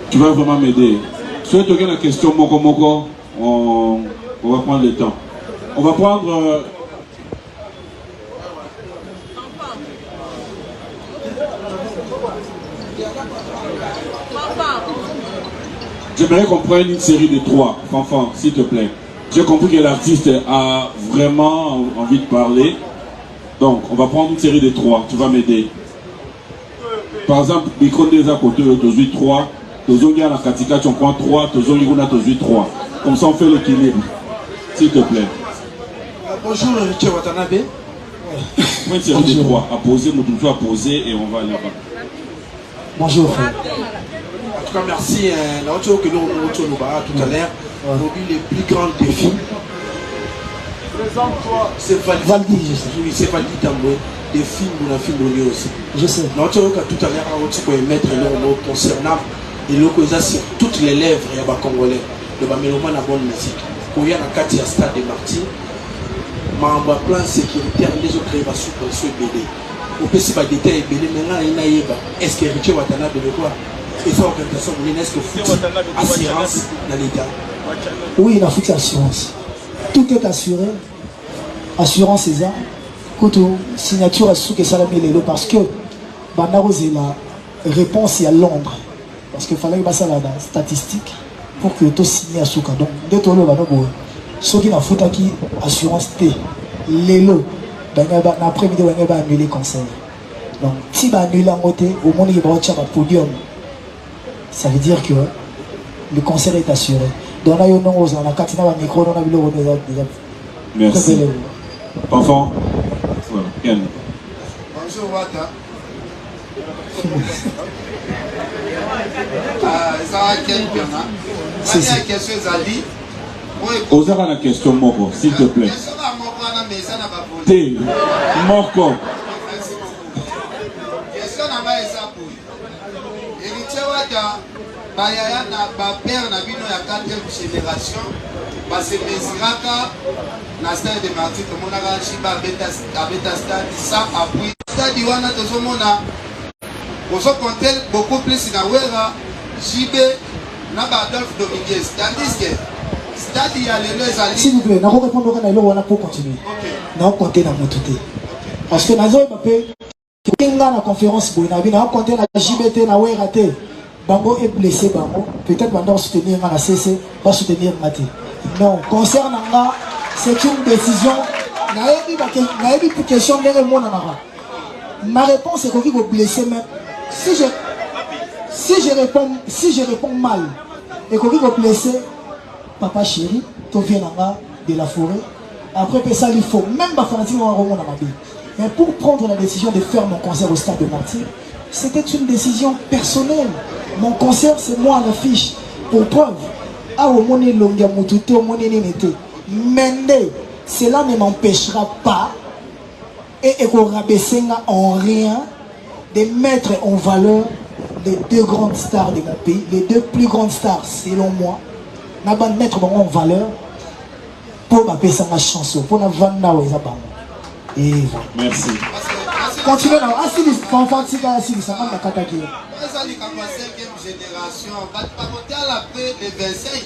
tu vas vraiment m'aider. Si tu as la question Moko, on va prendre le temps. On va prendre. J'aimerais qu'on prenne une série de 3, Fanfan, s'il te plaît. J'ai compris que l'artiste a vraiment envie de parler. Donc, on va prendre une série de 3. Tu vas m'aider. Par exemple, micro des à côté, tu 3. Tu as la Katika, tu en prends 3. Tu as 3. Comme ça, on fait l'équilibre. S'il te plaît. Bonjour, Richie Watanabe. Une série de 3. À poser, nous à poser et on va là-bas. Bonjour, frère. En tout cas, merci. Que nous tout à l'heure. Aujourd'hui, les plus grands défis. C'est Valdi. Oui, c'est Valdi Tamboué. Des films, on a filmé aussi. Je sais. Tout à l'heure, on va mettre nos concernant et le cause sur toutes les lèvres et à Congolais. Le Bamélomane a bonne musique. Quand il y a un quartier à Stade des Martyrs, ma plan sécuritaire, les autres créés sous pression BD. On peut se battre des détails BD, mais là, il y a est-ce que Richie Watanabe de quoi? Et ça, organisation, est-ce que foot, assurance dans l'État? Oui, il a foutu assurance. Tout est assuré. assurance eza kutu signature à sous que ça la lelo parce que banaro la réponse est à Londres parce qu'il fallait que ça la statistique pour que tu signes à souka donc dès que le banabo ceux qui n'a foutu qui assurance T lelo après-midi on va annuler concert donc si va annuler en côté au monde il va avoir un podium ça veut dire que le concert est assuré donc là on a katina va micro on a vu déjà merci enfant voilà Ken. Bonjour Wata. Ça va Ken Bernard. C'est ça question Zali. Osera la question Moko, s'il te plaît. T. Moko. Question na ba eza pour. Héritier Wata, bayaya na ba père na bino ya 4e génération. Parce que Mesiraka na stade de Martyrs comme on a Chiba beta stade ça appui stade wana tozomona ozo compter beaucoup plus na Wera JB na Adolphe Dominguez tandis que stade ya lelo ezali s'il vous plaît na répondre na elo wana pour continuer na compter na motuté parce que nazo mbappé kinga na conférence boy na bina compter na JB na Wera te bango est blessé bango peut-être bandor soutenir na CC pas soutenir Maté. Non, concernant là, c'est une décision. Naïbi pour question de mon ma réponse est que vous blessez même. Si je réponds mal et que vous blessez, papa chéri, tu viens de la forêt. Après ça, il faut même ma fanatique dans ma vie. Mais pour prendre la décision de faire mon concert au stade de Martyrs, c'était une décision personnelle. Mon concert, c'est moi à l'affiche. Pour preuve. Ah, au monde longa mututo, au monde nénété. Mais cela ne m'empêchera pas et qu'on rabaisse en rien de mettre en valeur les 2 grandes stars de mon pays, les 2 plus grandes stars selon moi. N'a pas mettre en valeur pour ma paix ma chanson, pour la vendre et voilà. Merci. Continuez là. Assili, enfant, si ça va m'attaquer. Génération, pas après les 25.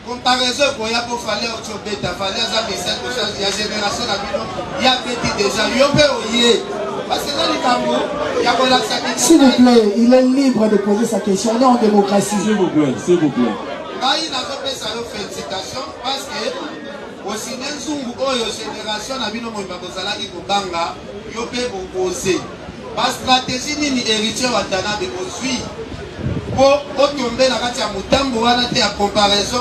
Comparaison pour y a pour fallait au bêta, fallait à message pour changer la génération il y a petit déjà, il y a parce que dans les cameaux, il y a pour la s'il vous plaît, il est libre de poser sa question, on est en démocratie. S'il vous plaît, s'il vous plaît. Il n'a pas fait sa félicitation parce que au cinéma, la génération n'a pas fait banga, il y a pour poser. La stratégie ni héritier Watanabe aujourd'hui. Pour tomber la carte à Moutambo, on a été à comparaison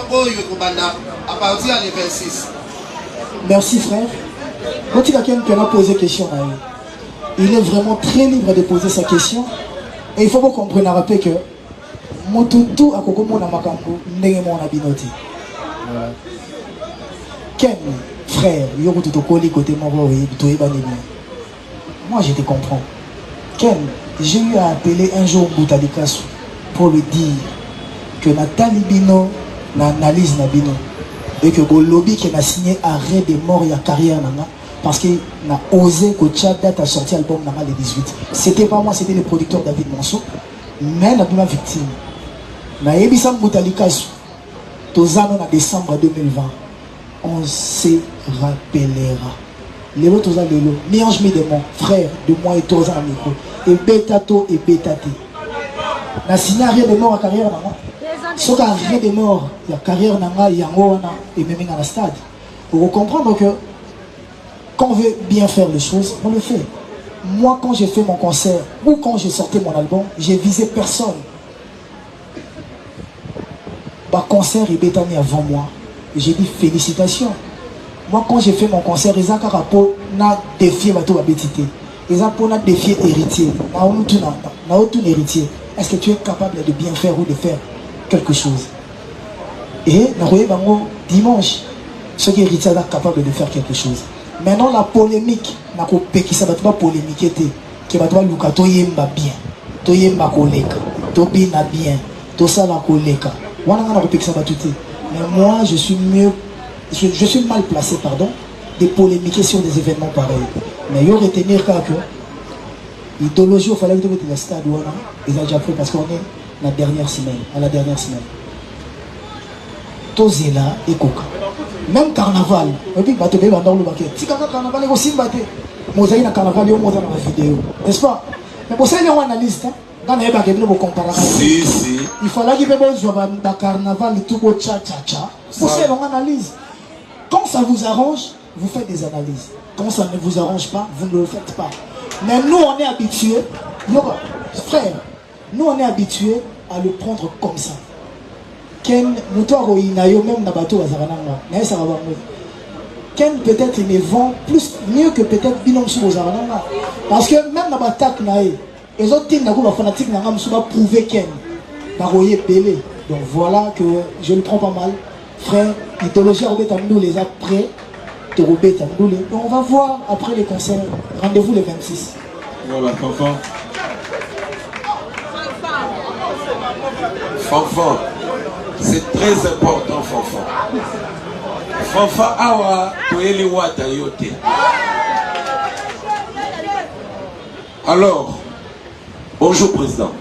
à partir de 26. Merci frère. Quand il y a quelqu'un qui a posé question, il est vraiment très libre de poser sa question. Et il faut que vous compreniez que Motutu a Kokomo na Makambo, Negemo na Binoti. Ken, frère, Yoko Tutokoli côté Moro et Bitoé Banini. Moi je te comprends. Ken, j'ai eu à appeler un jour Boutalikasu pour lui dire que Nathalie Bino l'analyse Nabino et que le lobby qui a signé arrêt de mort et carrière parce qu'il a osé que Tchad date a sorti l'album le 18. C'était pas moi, c'était le producteur David Monceau, mais la première victime. Na Ebissam Boutalikasu, Tozano en décembre 2020, on se rappellera. Lélo Toza Lélo, Miange Midemon, frère de moi et Toza à micro, et Betato et Betate. Na signé arrêt de mort à carrière nanga. Sauf arrêt de mort, il y a carrière nanga, il y a Ngoana et même dans le stade. Pour comprendre que quand on veut bien faire les choses, on le fait. Moi, quand j'ai fait mon concert ou quand j'ai sorti mon album, j'ai visé personne. Bah, concert est bétami avant moi. J'ai dit félicitations. Moi, quand j'ai fait mon concert, ils ont n'a défié ma bétité. Ils ont défié héritier. Héritier. Est-ce que tu es capable de bien faire ou de faire quelque chose? Et dimanche, ceux qui héritiers sont capables de faire quelque chose. Maintenant, la polémique, qui ne va pas polémiquer, qui va pas lukato yemba bien, to yemba koleka, to bina bien, to ça la koleka. Mais moi, je suis mal placé, pardon, de polémiquer sur des événements pareils. Mais il faut retenir que l'idéologie, il fallait que le stade ils ont déjà fait parce qu'on est à la dernière semaine. Tozela et Coca. même carnaval et puis bato be bandolo baké tikaka carnaval ko simba te mozaï na carnaval yo moza na vidéo n'est-ce pas mais pour ça il y a une analyse dans les baguettes pour comparer si il fallait qu'il y ait un carnaval tout au tcha tcha tcha pour ça il y a une analyse quand ça vous arrange vous faites des analyses quand ça ne vous arrange pas vous ne le faites pas mais nous on est habitués frère nous on est habitués à le prendre comme ça Ken Moutouaro Inayo même Nabato Azarananga Naïsa Rabamou Ken peut-être il me vend plus mieux que peut-être Binom Sou Azarananga parce que même Nabatak Naï les autres teams Nago fanatique Nangam Sou va prouver Ken Naroye Belé donc voilà que je le prends pas mal frère mythologie Robé Tamdou les a prêts de Robé Tamdou donc on va voir après les concerts rendez-vous le 26 voilà Fanfan Fanfan c'est très important, Fanfan. Fanfan, awa, toeli wata yote. Alors, bonjour, Président.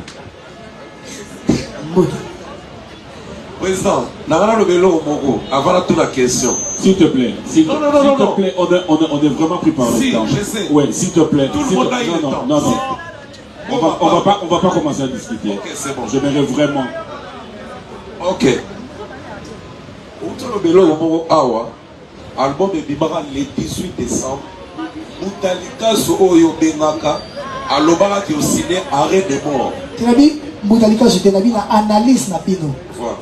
Président, Nagana Lobelo Mogo, avant toute la question. S'il te plaît, s'il te plaît, on est vraiment pris par le temps. Si, je sais. Ouais, s'il te plaît. Tout le monde a eu le temps. Non. On va pas commencer à discuter. Ok, c'est bon. J'aimerais vraiment. Ok. Outro Belo Mogo Awa, album de Bibara le 18 décembre. Moutalika so oyo bengaka, alobara ki osine arrêt de mort. Tenabi, Moutalika je tenabi na analyse na bino. Voilà.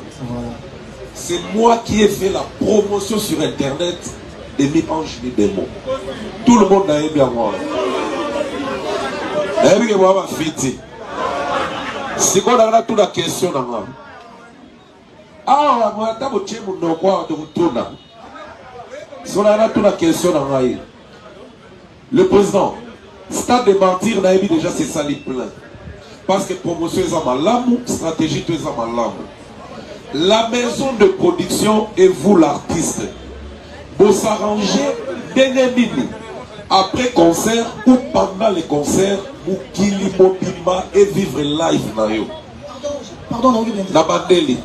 C'est moi qui ai fait la promotion sur internet de Mi-Ange Mi-Démon. Tout le monde a aimé à moi. D'ailleurs, que moi ma fête. C'est quoi dans toute la question dans moi? Ah, moi t'as beau tirer mon nom quoi de retourner. C'est quoi dans toute la question dans moi? Le président, Stade de Martyrs n'a déjà c'est sali plein. Parce que promotion est à malamou, stratégie est à malamou. La maison de production et vous l'artiste. Vous s'arrangez d'énémini. Après concert ou pendant les concerts, vous kili mobimba et vivre live na yo. Pardon, Nabandeli.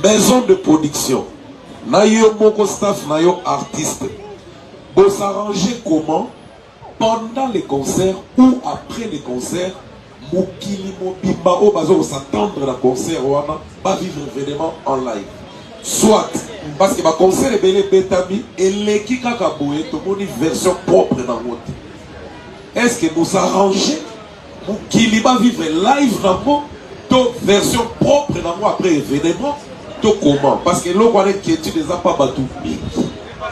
Maison de production. Na yo moko staff na yo artiste. Vous s'arrangez comment? Pendant les concerts ou après les concerts, Moukili Mobimba au bazo s'attendre à concert wana pas vivre événement en live. Soit parce que ma concert est belé betami et l'équipe kakaboé tout monde version propre dans votre. Est-ce que nous arranger Moukili va vivre live dans mon to version propre dans moi après événement to comment parce que l'eau connaît qui est déjà pas batou.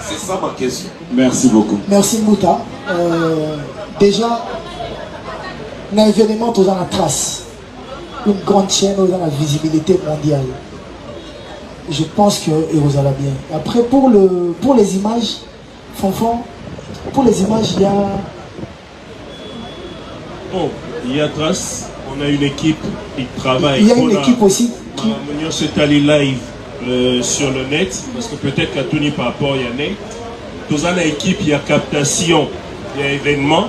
C'est ça ma question. Merci beaucoup. Merci Mouta. Déjà un événement dans la trace, une grande chaîne dans la visibilité mondiale. Je pense que vous allez bien. Après pour les images, Fanfan, pour les images il y a. Bon, il y a trace. On a une équipe qui travaille. Il y a une équipe aussi qui. C'est allé live sur le net parce que peut-être qu'à Tony par rapport il y a net. Dans une équipe il y a captation, il y a événement.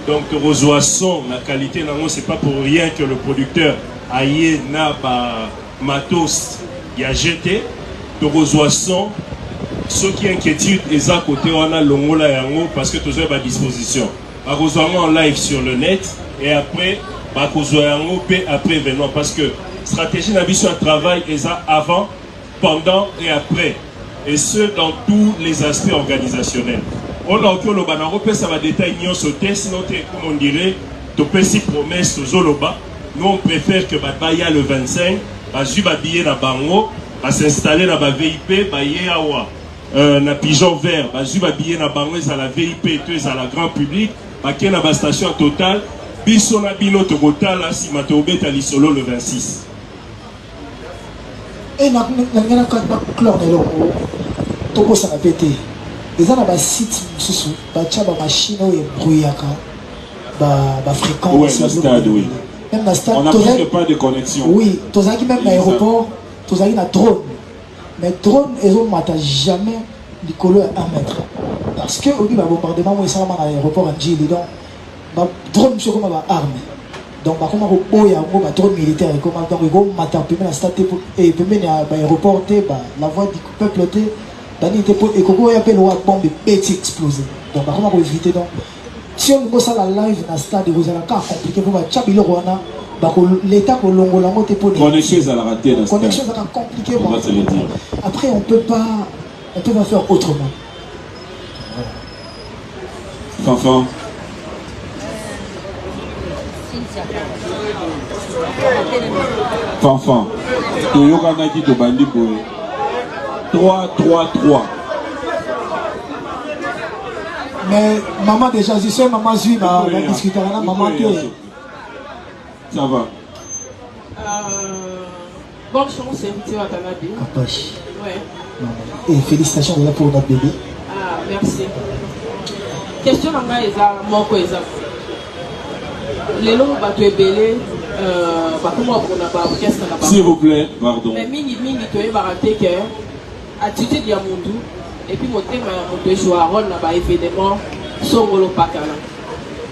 Donc, reçoit son, la qualité, c'est pas pour rien que le producteur aïe na matos il a jeté. Tu reçois son, ceux qui inquiétude et à côté on a l'ongola yango parce que tu as à disposition. Reçoit en live sur le net et après, après événement parce que stratégie d'ambition à travail est avant, pendant et après. Et ce dans tous les aspects organisationnels. On a encore le banaro, ça va détailler sauter, sinon comme on dirait, tu peux si promesse aux Zoloba. Nous on préfère que Baya le 25, Bazuba billet na bango, va s'installer dans la VIP, Baye awa, na pigeon vert, Bazuba billet na bango, à la VIP, à la grand public, Baké na station totale, Biso na bino togota la si matobe tali solo le 26. Et na clore de l'eau, Togo ça va péter. Les gens ont site sous une machine et brouillaka, fréquence. Oui, le stade, oui. Même le stade, on a presque pas de connexion. Oui, tu as même l'aéroport, tu as un drone. Mais drone, ils n'ont jamais du colo à 1 mètre. Parce que au bombardement, ils sont à l'aéroport en Gili. Donc, drone, c'est comme une arme. Donc, comme un drone militaire, donc il y a un stade et l'aéroport, la voix du peuple. Dani était pour et Coco y a peine ou bombe petit explosé. Donc comment on éviter donc si on voit ça la live dans stade vous allez encore compliqué pour Tchabilo Rwanda l'état pour longo te pour connexion à la rater dans connexion ça compliqué. On va se le dire. Après on peut pas faire autrement. Fanfan. Fanfan. Toyoka Naki to Bandi Boy. 3-3-3. Mais maman déjà, je sais maman Zui va discuter avec maman. Ça va. Bonne chance, Héritier Watanabe. Apache. Ouais. Et félicitations déjà pour notre bébé. Ah, merci. Question nanga eza moko eza. Lelo bato ebele bakoma pona ba orchestre na ba. S'il vous plaît, pardon. Mais mingi toye baraté que attitude ya mundu et puis motema ya moto joue un rôle na ba événement songolo pakala.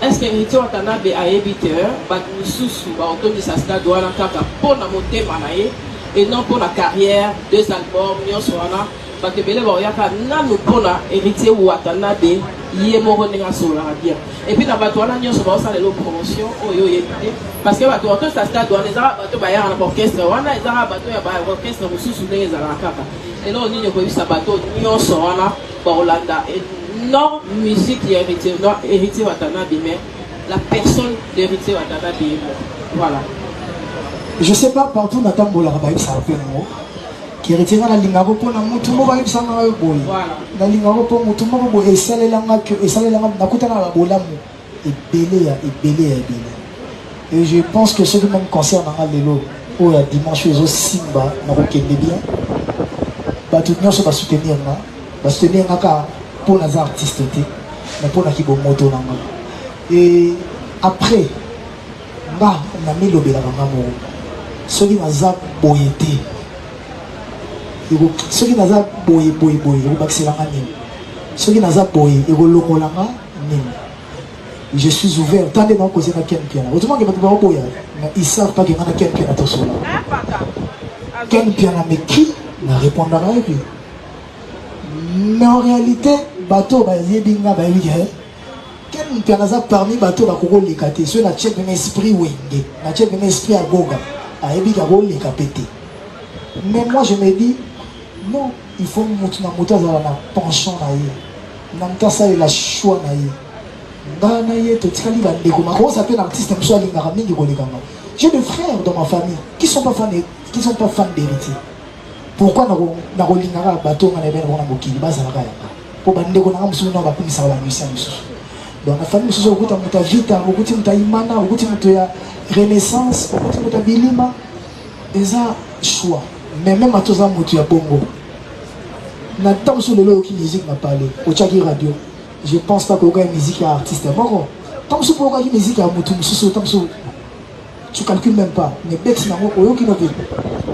Est-ce que Héritier Watanabe ayebi te bato misusu ba otondisa stade wana kaka pona motema na ye et non pour la carrière, 2 albums, nyonso wana bato ebele baoyaka nanu mpona Héritier Watanabe ye moko ndenge asololaka bien. Et puis na bato wana nyonso baosala lelo promotion oyo oyebi te parce que bato otosa stade wana ezaka bato bayaka na orchestre wana ezaka bato ya baorchestre mosusu ndenge ezalaka kaka lelo nini okoyebisa bato nyonso wana baolanda non musique ya Héritier Watanabe mais la personne d'Héritier Watanabe ye moko. Voilà. Je sais pas partout dans Tambola Rabaïb ça fait un mot qui retient la lingaro pour la mutumo baïb ça n'a pas boy. La lingaro pour mutumo boy et ça les langues que et ça les langues n'a coûté la bolamu et belé. Et je pense que ce qui même concerne dans l'élo où la dimanche aux Simba n'a pas qu'elle bien. Bah tout le monde va soutenir là, va soutenir là pour les artistes mais pour la qui bon moto là. Et après bah on a mis le bel avant ceux qui n'ont pas boyé ceux qui n'ont pas boyé ils vont baxer la nini ceux qui n'ont pas boyé ils vont longo la nini. Je suis ouvert tant de gens causer na ken piano autrement que pas boyé mais ils savent pas que na ken piano tout seul ken piano mais qui n'a répondre à lui mais en réalité bateau ba yebinga ba oui ken piano ça parmi bateau ba koko likate ceux na check un esprit wenge na check un esprit agoga a yebi ka ko likapete. Mais moi je me dis non, il faut na moto za na pension na ye na mtasa il a choix na ye ngana ye to tikali ba ndeko mako ça peut l'artiste mso alingara mingi ko likanga. J'ai des frères dans ma famille qui sont pas fans d'Héritier. Pourquoi na ko lingara bato ngana bena bona mokili bazala kaya po bandeko na mso na ba kumisa ba musicien mso. Donc la famille se okuta muta vita okuti muta imana okuti muto ya renaissance okuti muta bilima eza choix. Mais même à tous les mots, tu as bongo. N'attends sur le lot qui musique m'a parlé. Au Tchaki Radio, je pense pas qu'il y a une musique à artiste. Bon, tant que pour une musique à Moutoum, tu calcules même pas. Mais Bex n'a aucun avis.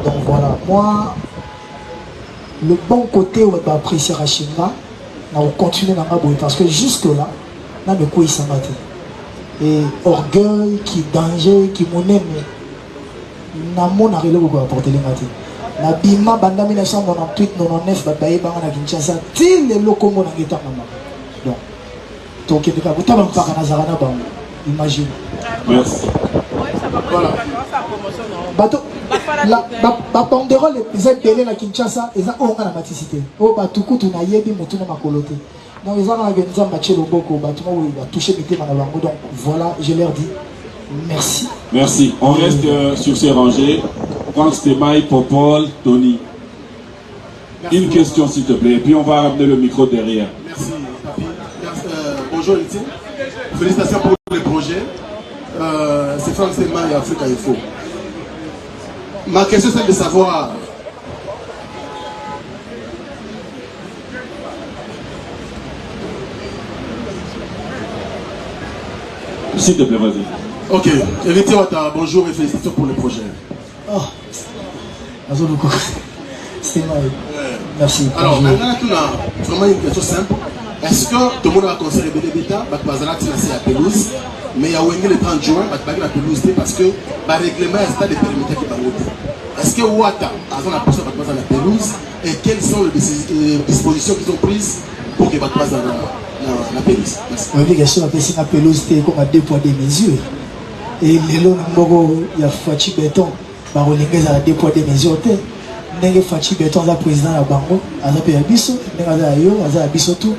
Donc voilà, moi, le bon côté où on va apprécier Rachinga, on va continuer dans ma boue parce que jusque là, on a le coup il s'en battait. Et orgueil, qui danger, qui monnaie, n'a mon arrêt là pour apporter les matés. Na bima banda 1998 99 bataye banga na Kinshasa til le lokombo na ngeta mama. Donc toke de ka butaba mpaka na zarana ba imagine. Merci. Voilà. Bato la banderole les belé na Kinshasa eza onga na maticité. O batukutu na yebi mutu na makolote. Donc ils ont organisé un match au Boko, bâtiment où il va toucher mes thèmes à la langue. Donc voilà, je leur dis merci. Merci. On reste sur ces rangées. Franck Stemaï, Popol, Tony. Merci. Une question s'il te plaît, et puis on va ramener le micro derrière. Merci, Papi. Bonjour, Liti. Félicitations pour le projet. C'est Franck Stemaï, Africa Info. Ma question c'est de savoir. S'il te plaît, vas-y. Ok, Héritier Wata, bonjour et félicitations pour le projet. Oh, c'était mal. Merci. Alors, on a vraiment une question simple. Est-ce que tout le monde a conseillé Bédébita, Bakbazala, Tinassi à Pelouse, mais il y a le 30 juin, il y a la pelouse parce que le règlement est stade déterminé qui va voter. Est-ce que Ouatta a la personne dans la pelouse et quelles sont les dispositions qu'ils ont prises pour que va passer dans la pelouse? Oui, bien sûr, la pelouse c'est comme à 2 poids 2 mesures. Et les lots il y a Fachi Béton, il y a 2 poids 2 mesures. Il y a Fachi Béton, le président de la Bango, il y a Bisso, il y a Bisso tout.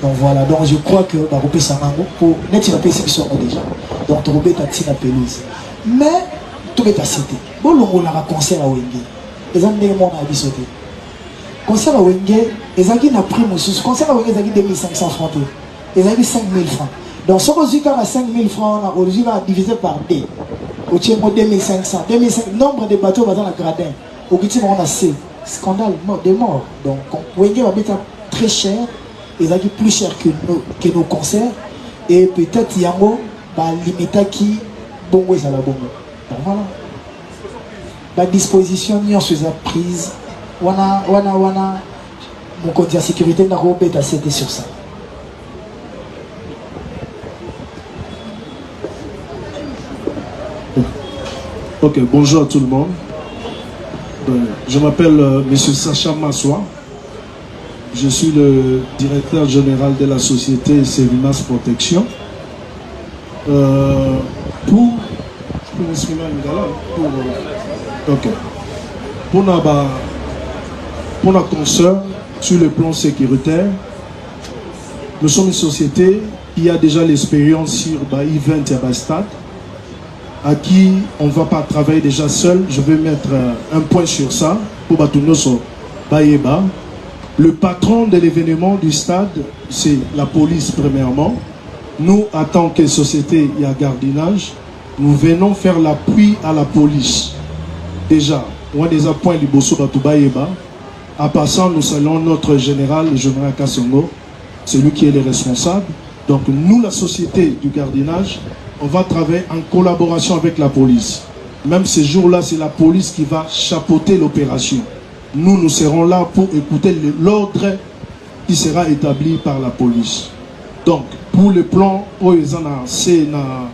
Donc voilà, donc je crois que Baroupé Sangango pour nettoyer la PC qui sont déjà. Donc tu robes ta la pelouse. Mais tout est à citer. Bon, on a un concert à Wenge. Les gens ne m'ont pas bisoté. Concert à Wenge, les amis n'ont pris mon sous. Concert à Wenge, ils ont 2500 francs. Ils ont 5000 francs. Donc, si on a 5000 francs, on a divisé par 2. Au tient 2500. Nombre de bateaux dans le gradin. Au petit, on a C. Scandale, des morts. Donc, Wenge va être très cher. Ils ont plus cher que nos concerts. Et peut-être il y a un limité qui bon oui ça la bombe. Donc voilà. La disposition n'y en soit prise. Wana mon code de sécurité n'a pas été assez sur ça. Ok, bonjour à tout le monde. Je m'appelle Monsieur Sacha Massoua. Je suis le directeur général de la société Sevinas Protection. Pour notre concert sur le plan sécuritaire, nous sommes une société qui a déjà l'expérience sur event et stade, à qui on ne va pas travailler déjà seul. Je vais mettre un point sur ça pour Batunoso Bayeba. Le patron de l'événement du stade, c'est la police premièrement. Nous, en tant que société et à gardiennage, nous venons faire l'appui à la police. Déjà, on a des points du Bosso Batoubaïeba. En passant, nous saluons notre général, le général Kassongo, c'est lui qui est le responsable. Donc nous, la société du gardiennage, on va travailler en collaboration avec la police. Même ce jour-là, c'est la police qui va chapeauter l'opération. Nous serons là pour écouter l'ordre qui sera établi par la police. Donc, pour le plan, c'est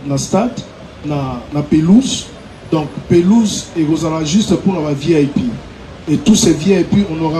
dans stade, dans pelouse. Donc, pelouse, et vous allez juste pour la VIP. Et tous ces VIP, on aura